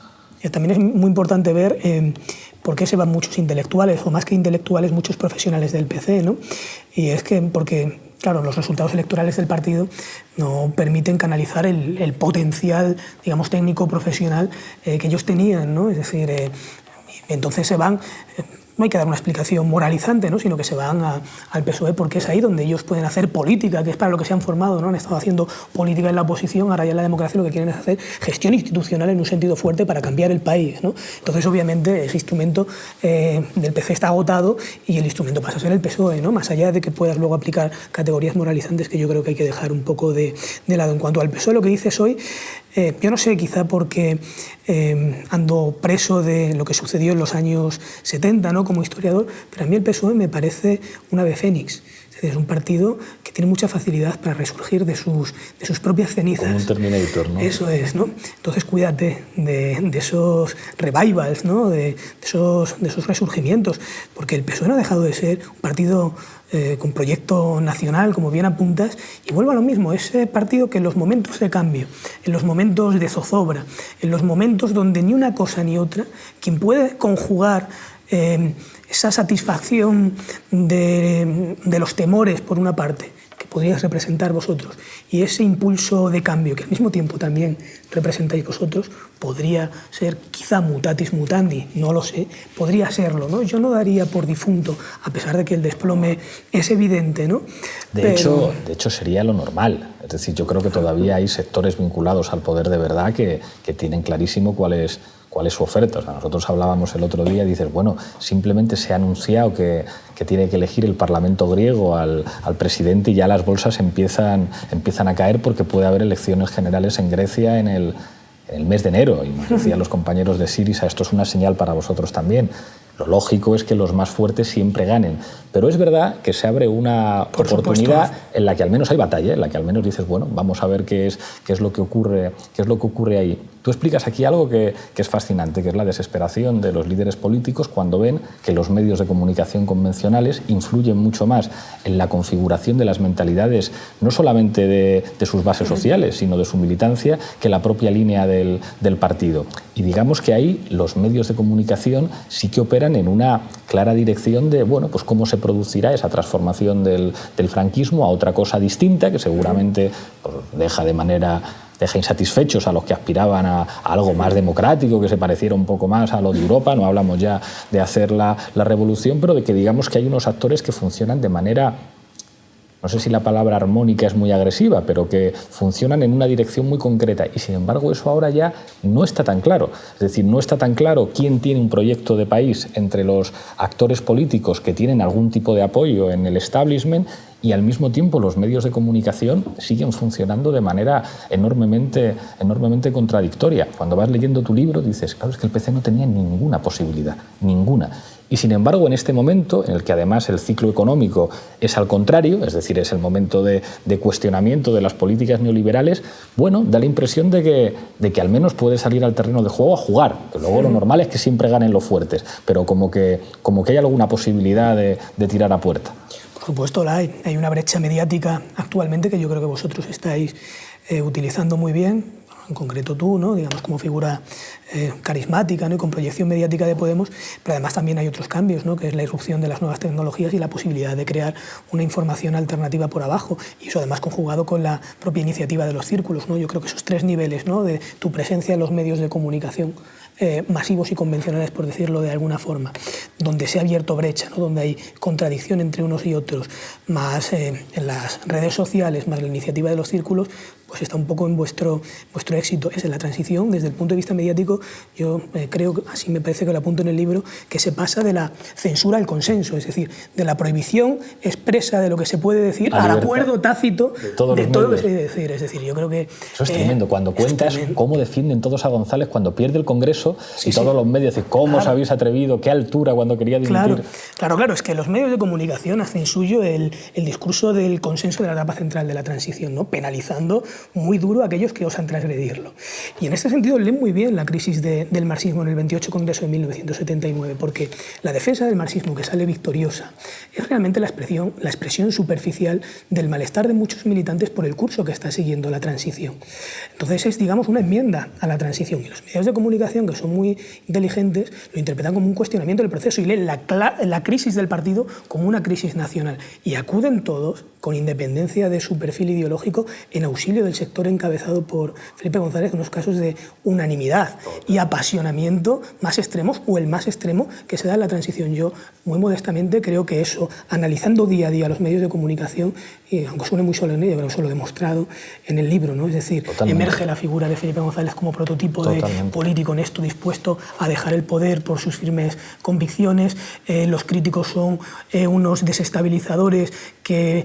También es muy importante ver por qué se van muchos intelectuales, o más que intelectuales, muchos profesionales del PC, ¿no? Y es que porque, claro, los resultados electorales del partido no permiten canalizar el potencial, digamos, técnico profesional que ellos tenían, ¿no? Es decir, entonces se van... no hay que dar una explicación moralizante, ¿no? Sino que se van al PSOE porque es ahí donde ellos pueden hacer política, que es para lo que se han formado, ¿no? Han estado haciendo política en la oposición, ahora ya en la democracia lo que quieren es hacer gestión institucional en un sentido fuerte para cambiar el país, ¿no? Entonces, obviamente, ese instrumento del PC está agotado y el instrumento pasa a ser el PSOE, ¿no? Más allá de que puedas luego aplicar categorías moralizantes que yo creo que hay que dejar un poco de lado. En cuanto al PSOE, lo que dices hoy, yo no sé, quizá porque ando preso de lo que sucedió en los años 70, ¿no? Como historiador, pero a mí el PSOE me parece un ave fénix. Es un partido que tiene mucha facilidad para resurgir de sus propias cenizas. Como un Terminator, ¿no? Eso es, ¿no? Entonces cuídate de esos revivals, ¿no? de esos resurgimientos, porque el PSOE no ha dejado de ser un partido con proyecto nacional, como bien apuntas, y vuelvo a lo mismo, ese partido que en los momentos de cambio, en los momentos de zozobra, en los momentos donde ni una cosa ni otra, quien puede conjugar esa satisfacción de los temores, por una parte, que podríais representar vosotros, y ese impulso de cambio que al mismo tiempo también representáis vosotros, podría ser quizá mutatis mutandi, no lo sé, podría serlo, ¿no? Yo no daría por difunto, a pesar de que el desplome es evidente, ¿no? De hecho, sería lo normal. Es decir, yo creo que todavía hay sectores vinculados al poder de verdad que tienen clarísimo cuál es su oferta. O sea, nosotros hablábamos el otro día, dices, bueno, simplemente se ha anunciado que tiene que elegir el Parlamento griego al presidente y ya las bolsas empiezan a caer porque puede haber elecciones generales en Grecia en el mes de enero. Y nos decían los compañeros de Syriza, esto es una señal para vosotros también. Lo lógico es que los más fuertes siempre ganen. Pero es verdad que se abre una oportunidad en la que al menos hay batalla, en la que al menos dices, bueno, vamos a ver qué es lo que ocurre ahí. Tú explicas aquí algo que es fascinante, que es la desesperación de los líderes políticos cuando ven que los medios de comunicación convencionales influyen mucho más en la configuración de las mentalidades, no solamente de sus bases sociales, sino de su militancia, que la propia línea del partido. Y digamos que ahí los medios de comunicación sí que operan en una clara dirección de, bueno, pues cómo se producirá esa transformación del franquismo a otra cosa distinta, que seguramente pues, deja insatisfechos a los que aspiraban a algo más democrático, que se pareciera un poco más a lo de Europa. No hablamos ya de hacer la revolución, pero de que digamos que hay unos actores que funcionan de manera, no sé si la palabra armónica es muy agresiva, pero que funcionan en una dirección muy concreta. Y sin embargo eso ahora ya no está tan claro. Es decir, no está tan claro quién tiene un proyecto de país entre los actores políticos que tienen algún tipo de apoyo en el establishment, y al mismo tiempo los medios de comunicación siguen funcionando de manera enormemente contradictoria. Cuando vas leyendo tu libro dices, claro, es que el PC no tenía ninguna posibilidad, ninguna. Y sin embargo, en este momento, en el que además el ciclo económico es al contrario, es decir, es el momento de cuestionamiento de las políticas neoliberales, bueno, da la impresión de que al menos puede salir al terreno de juego a jugar, que luego lo normal es que siempre ganen los fuertes, pero como que hay alguna posibilidad de tirar a puerta. Por supuesto la hay. Hay una brecha mediática actualmente que yo creo que vosotros estáis utilizando muy bien, en concreto tú, ¿no? Digamos como figura carismática, ¿no? Y con proyección mediática de Podemos, pero además también hay otros cambios, ¿no? Que es la irrupción de las nuevas tecnologías y la posibilidad de crear una información alternativa por abajo, y eso además conjugado con la propia iniciativa de los círculos, ¿no? Yo creo que esos tres niveles, ¿no? De tu presencia en los medios de comunicación masivos y convencionales, por decirlo de alguna forma, donde se ha abierto brecha, ¿no? Donde hay contradicción entre unos y otros, más en las redes sociales, más la iniciativa de los círculos, pues está un poco en vuestro éxito. Es en la transición, desde el punto de vista mediático, yo creo, así me parece que lo apunto en el libro, que se pasa de la censura al consenso, es decir, de la prohibición expresa de lo que se puede decir al acuerdo tácito de todo lo que se debe decir. Es decir, yo creo que... Eso es tremendo. Cuando cuentas cómo defienden todos a González cuando pierde el Congreso todos los medios dicen, ¿cómo os habéis atrevido? ¿Qué altura cuando quería dimitir? Claro, es que los medios de comunicación hacen suyo el discurso del consenso de la etapa central de la transición, ¿no? Penalizando muy duro a aquellos que osan transgredirlo. Y en este sentido leen muy bien la crisis del marxismo en el 28 Congreso de 1979, porque la defensa del marxismo que sale victoriosa es realmente la expresión superficial del malestar de muchos militantes por el curso que está siguiendo la transición. Entonces es, digamos, una enmienda a la transición, y los medios de comunicación, que son muy inteligentes, lo interpretan como un cuestionamiento del proceso y leen la crisis del partido como una crisis nacional, y acuden todos con independencia de su perfil ideológico, en auxilio del sector encabezado por Felipe González, unos casos de unanimidad y apasionamiento más extremos, o el más extremo que se da en la transición. Yo, muy modestamente, creo que eso, analizando día a día los medios de comunicación, y aunque suene muy solemne, yo creo que eso lo he demostrado en el libro, ¿no? Es decir, emerge la figura de Felipe González como prototipo de político honesto, dispuesto a dejar el poder por sus firmes convicciones. Los críticos son unos desestabilizadores que,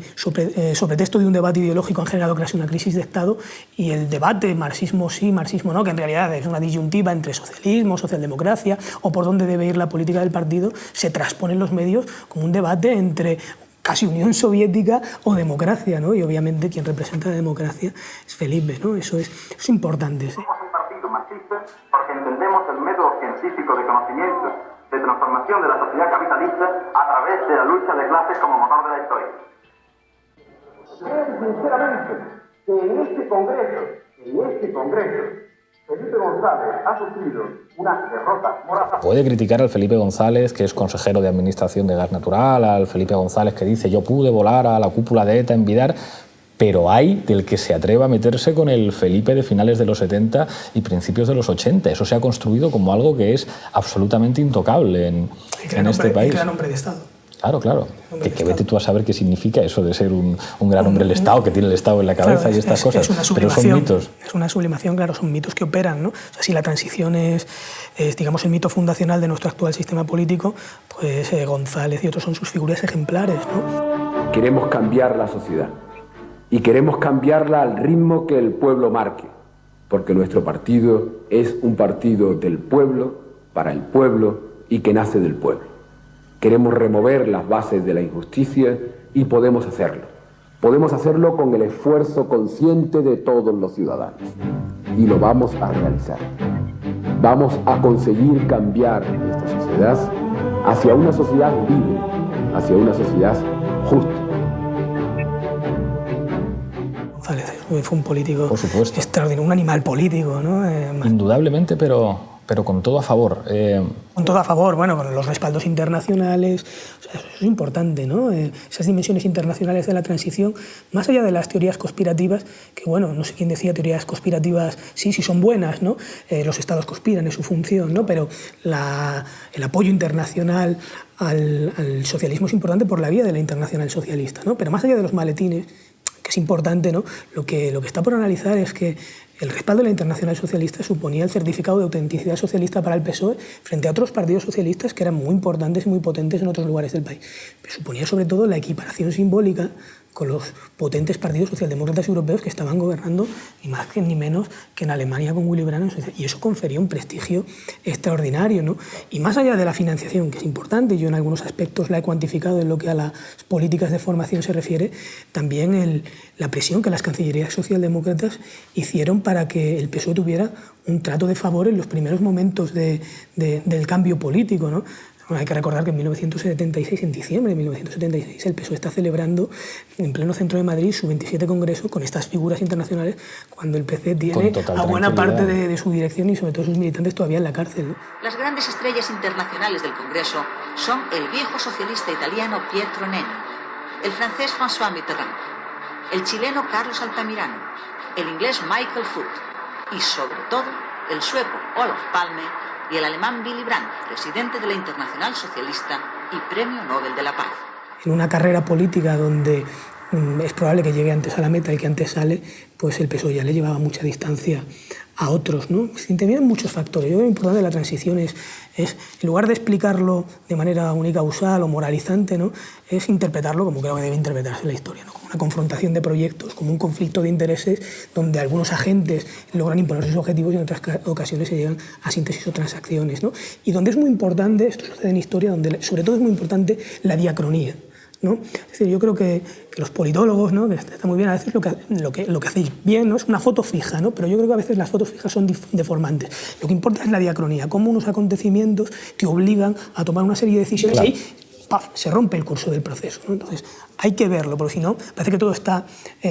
sobre texto de un debate ideológico, han generado casi una crisis de Estado, y el debate marxismo sí, marxismo no, que en realidad es una disyuntiva entre socialismo, socialdemocracia, o por dónde debe ir la política del partido, se transpone en los medios como un debate entre casi Unión Soviética o democracia, ¿no? Y obviamente quien representa la democracia es Felipe, ¿no? Eso es importante. ¿Sí? Somos un partido marxista porque entendemos el método científico de conocimiento, de transformación de la sociedad capitalista a través de la lucha de clases como motor de la historia. Creo sinceramente que en este Congreso, Felipe González ha sufrido una derrota moral. Puede criticar al Felipe González, que es consejero de Administración de Gas Natural, al Felipe González que dice yo pude volar a la cúpula de ETA en Vidar, pero hay del que se atreva a meterse con el Felipe de finales de los 70 y principios de los 80. Eso se ha construido como algo que es absolutamente intocable en este país. Gran hombre de Estado. Claro. Que vete tú a saber qué significa eso de ser un gran hombre del Estado, que tiene el Estado en la cabeza, claro, y estas cosas. Pero son mitos. Es una sublimación, claro, son mitos que operan, ¿no? O sea, si la transición es, digamos, el mito fundacional de nuestro actual sistema político, pues González y otros son sus figuras ejemplares, ¿no? Queremos cambiar la sociedad y queremos cambiarla al ritmo que el pueblo marque, porque nuestro partido es un partido del pueblo, para el pueblo y que nace del pueblo. Queremos remover las bases de la injusticia y podemos hacerlo. Podemos hacerlo con el esfuerzo consciente de todos los ciudadanos. Y lo vamos a realizar. Vamos a conseguir cambiar esta sociedad hacia una sociedad libre, hacia una sociedad justa. González fue un político, por supuesto, extraordinario, un animal político, ¿no? Indudablemente, pero con todo a favor. Con todo a favor, bueno, con los respaldos internacionales, o sea, eso es importante, ¿no? Esas dimensiones internacionales de la transición, más allá de las teorías conspirativas, que bueno, no sé quién decía teorías conspirativas, sí son buenas, ¿no? Los estados conspiran, es su función, ¿no? Pero el apoyo internacional al socialismo es importante por la vía de la internacional socialista, ¿no? Pero más allá de los maletines, que es importante, ¿no? Lo que está por analizar es que el respaldo de la Internacional Socialista suponía el certificado de autenticidad socialista para el PSOE frente a otros partidos socialistas que eran muy importantes y muy potentes en otros lugares del país. Pero suponía sobre todo la equiparación simbólica con los potentes partidos socialdemócratas europeos que estaban gobernando ni más ni menos que en Alemania con Willy Brandt, y eso confería un prestigio extraordinario, ¿no? Y más allá de la financiación, que es importante, yo en algunos aspectos la he cuantificado en lo que a las políticas de formación se refiere, también la presión que las cancillerías socialdemócratas hicieron para que el PSOE tuviera un trato de favor en los primeros momentos del cambio político, ¿no? Hay que recordar que en 1976, en diciembre de 1976, el PSOE está celebrando en pleno centro de Madrid su 27 congreso con estas figuras internacionales, cuando el PC tiene a buena parte de su dirección y sobre todo sus militantes todavía en la cárcel, ¿no? Las grandes estrellas internacionales del Congreso son el viejo socialista italiano Pietro Nenni, el francés François Mitterrand, el chileno Carlos Altamirano, el inglés Michael Foot y, sobre todo, el sueco Olof Palme y el alemán Willy Brandt, presidente de la Internacional Socialista y Premio Nobel de la Paz. En una carrera política donde es probable que llegue antes a la meta y que antes sale, pues el PSOE ya le llevaba mucha distancia a otros, ¿no? Intervienen muchos factores. Yo creo que lo importante de la transición es, en lugar de explicarlo de manera unicausal o moralizante, ¿no? Es interpretarlo como creo que debe interpretarse la historia, ¿no? Como una confrontación de proyectos, como un conflicto de intereses donde algunos agentes logran imponer sus objetivos y en otras ocasiones se llegan a síntesis o transacciones, ¿no? Y donde es muy importante, esto sucede en historia, donde sobre todo es muy importante la diacronía, ¿no? Es decir, yo creo que los politólogos, ¿no? Que está muy bien, a veces lo que hacéis bien, ¿no? Es una foto fija, ¿no? Pero yo creo que a veces las fotos fijas son deformantes. Lo que importa es la diacronía, cómo unos acontecimientos te obligan a tomar una serie de decisiones, claro, y ¡paf!, se rompe el curso del proceso, ¿no? Entonces hay que verlo, porque si no, parece que todo está,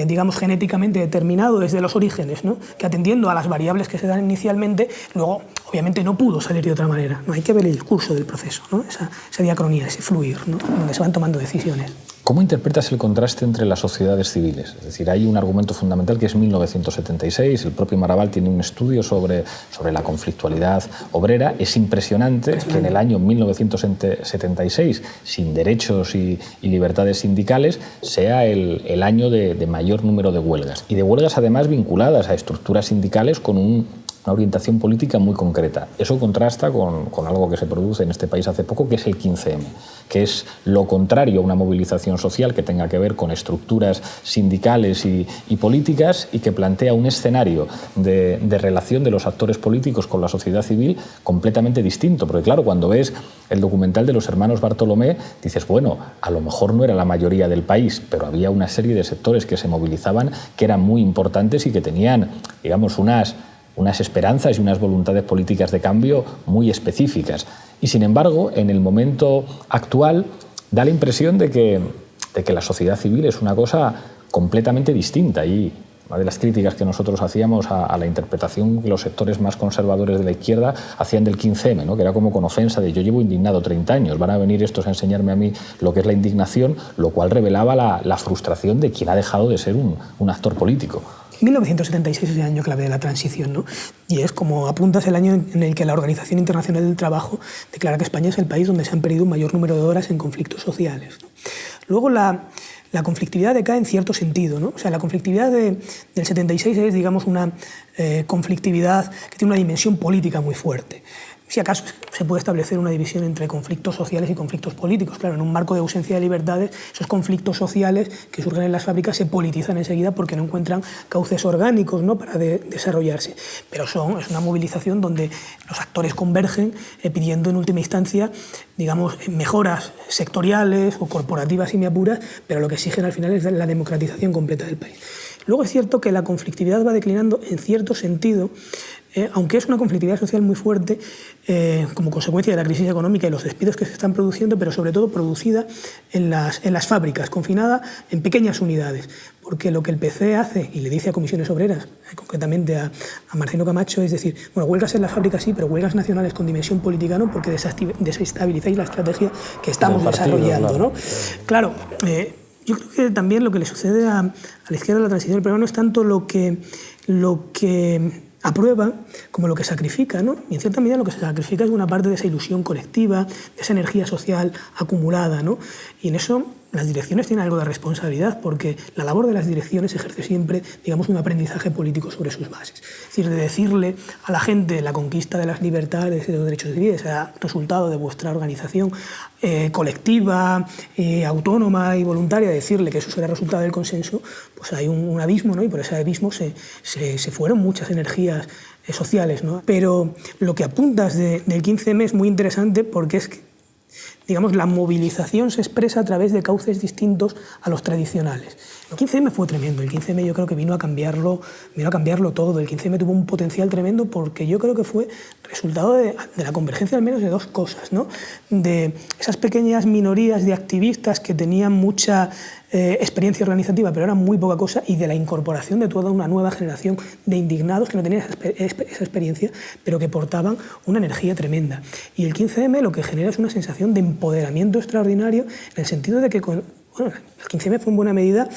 digamos, genéticamente determinado desde los orígenes, ¿no? Que atendiendo a las variables que se dan inicialmente, luego, obviamente, no pudo salir de otra manera, ¿no? Hay que ver el curso del proceso, ¿no? Esa diacronía, ese fluir, ¿no? Donde se van tomando decisiones. ¿Cómo interpretas el contraste entre las sociedades civiles? Es decir, hay un argumento fundamental que es 1976, el propio Marabal tiene un estudio sobre la conflictualidad obrera. Es impresionante que en el año 1976, sin derechos y libertades sindicales, sea el año de mayor número de huelgas. Y de huelgas además vinculadas a estructuras sindicales con una orientación política muy concreta. Eso contrasta con algo que se produce en este país hace poco, que es el 15M, que es lo contrario a una movilización social que tenga que ver con estructuras sindicales y políticas, y que plantea un escenario de relación de los actores políticos con la sociedad civil completamente distinto. Porque claro, cuando ves el documental de los hermanos Bartolomé, dices, bueno, a lo mejor no era la mayoría del país, pero había una serie de sectores que se movilizaban que eran muy importantes y que tenían, digamos, unas esperanzas y unas voluntades políticas de cambio muy específicas. Y sin embargo, en el momento actual da la impresión de que la sociedad civil es una cosa completamente distinta. Y una de las críticas que nosotros hacíamos a la interpretación que los sectores más conservadores de la izquierda hacían del 15M, ¿no? Que era como con ofensa de yo llevo indignado 30 años, van a venir estos a enseñarme a mí lo que es la indignación, lo cual revelaba la frustración de quien ha dejado de ser un actor político. 1976 es el año clave de la transición, ¿no? Y es, como apuntas, el año en el que la Organización Internacional del Trabajo declara que España es el país donde se han perdido un mayor número de horas en conflictos sociales, ¿no? Luego la conflictividad decae en cierto sentido, ¿no? O sea, la conflictividad del 76 es, digamos, una conflictividad que tiene una dimensión política muy fuerte. Si acaso se puede establecer una división entre conflictos sociales y conflictos políticos. Claro, en un marco de ausencia de libertades, esos conflictos sociales que surgen en las fábricas se politizan enseguida porque no encuentran cauces orgánicos, ¿no?, para desarrollarse. Pero es una movilización donde los actores convergen pidiendo en última instancia, digamos, mejoras sectoriales o corporativas, si me apuras, pero lo que exigen al final es la democratización completa del país. Luego es cierto que la conflictividad va declinando en cierto sentido, aunque es una conflictividad social muy fuerte, como consecuencia de la crisis económica y los despidos que se están produciendo, pero sobre todo producida en las fábricas, confinada en pequeñas unidades. Porque lo que el PC hace, y le dice a comisiones obreras, concretamente a Marcelino Camacho, es decir, bueno, huelgas en las fábricas sí, pero huelgas nacionales con dimensión política no, porque desestabilizáis la estrategia que estamos desarrollando, ¿no? Claro, yo creo que también lo que le sucede a la izquierda de la transición del peruano es tanto lo que aprueba como lo que sacrifica, ¿no? Y en cierta medida lo que se sacrifica es una parte de esa ilusión colectiva, de esa energía social acumulada, ¿no? Y en eso las direcciones tienen algo de responsabilidad, porque la labor de las direcciones ejerce siempre, digamos, un aprendizaje político sobre sus bases. Es decir, de decirle a la gente la conquista de las libertades y de los derechos civiles será resultado de vuestra organización colectiva, autónoma y voluntaria, decirle que eso será resultado del consenso, pues hay un abismo, ¿no? Y por ese abismo se fueron muchas energías sociales, ¿no? Pero lo que apuntas del 15M es muy interesante, porque es que, digamos, la movilización se expresa a través de cauces distintos a los tradicionales. El 15M fue tremendo, el 15M yo creo que vino a cambiarlo todo. El 15M tuvo un potencial tremendo porque yo creo que fue resultado de la convergencia al menos de dos cosas, ¿no? De esas pequeñas minorías de activistas que tenían mucha experiencia organizativa, pero eran muy poca cosa, y de la incorporación de toda una nueva generación de indignados que no tenían esa experiencia, pero que portaban una energía tremenda. Y el 15M lo que genera es una sensación de empoderamiento extraordinario, en el sentido de que el 15M fue en buena medida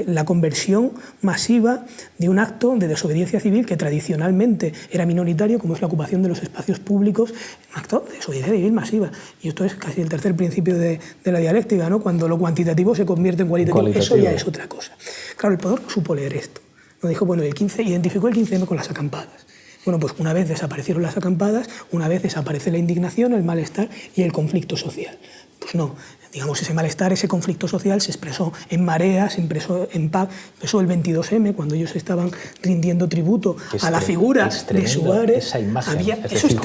la conversión masiva de un acto de desobediencia civil que tradicionalmente era minoritario, como es la ocupación de los espacios públicos, un acto de desobediencia civil masiva. Y esto es casi el tercer principio de la dialéctica, ¿no? Cuando lo cuantitativo se convierte en cualitativo, eso ya es otra cosa. Claro, el poder no supo leer esto. No dijo, bueno, identificó el 15M con las acampadas. Bueno, pues una vez desaparecieron las acampadas, una vez desaparece la indignación, el malestar y el conflicto social. Pues no, digamos, ese malestar, ese conflicto social se expresó en mareas, se expresó en paz, expresó el 22M, cuando ellos estaban rindiendo tributo a la figura de Suárez. Esa imagen, es decir,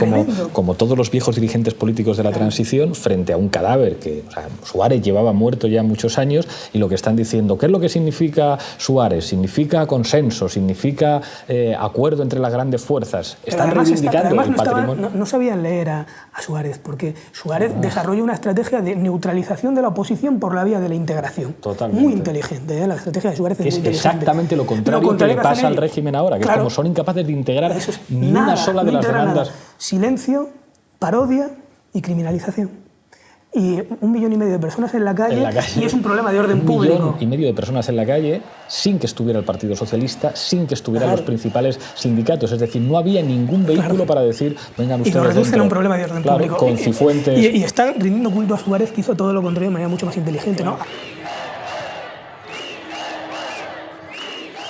como todos los viejos dirigentes políticos de la transición, frente a un cadáver que, o sea, Suárez llevaba muerto ya muchos años, y lo que están diciendo, ¿qué es lo que significa Suárez? Significa consenso, significa acuerdo entre las grandes fuerzas. Están reivindicando el patrimonio. No sabían leer a Suárez, porque Suárez desarrolla una estrategia de neutralización de la oposición por la vía de la integración. Totalmente. Muy inteligente, ¿eh? La estrategia de Suárez es muy inteligente. Exactamente lo contrario que le pasa al régimen ahora, que claro, es como son incapaces de integrar ni una sola de las demandas. Silencio, parodia y criminalización. y 1,5 millones de personas en la calle, y es un problema de orden público. 1,5 millones de personas en la calle sin que estuviera el Partido Socialista, sin que estuvieran los principales sindicatos. Es decir, no había ningún vehículo para decir, vengan ustedes. Y lo reducen dentro. a un problema de orden público. Con Cifuentes. Y están rindiendo culto a Suárez, que hizo todo lo contrario de manera mucho más inteligente, ¿no?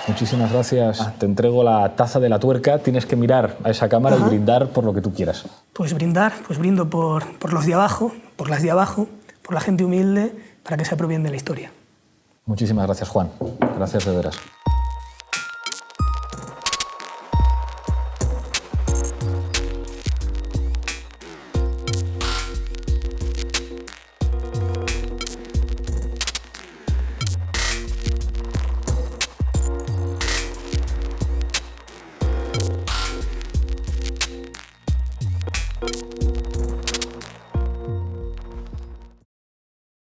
Muchísimas gracias. Te entrego la taza de la tuerca. Tienes que mirar a esa cámara y brindar por lo que tú quieras. Pues brindo por los de abajo, por las de abajo, por la gente humilde, para que se apropien de la historia. Muchísimas gracias, Juan. Gracias de veras.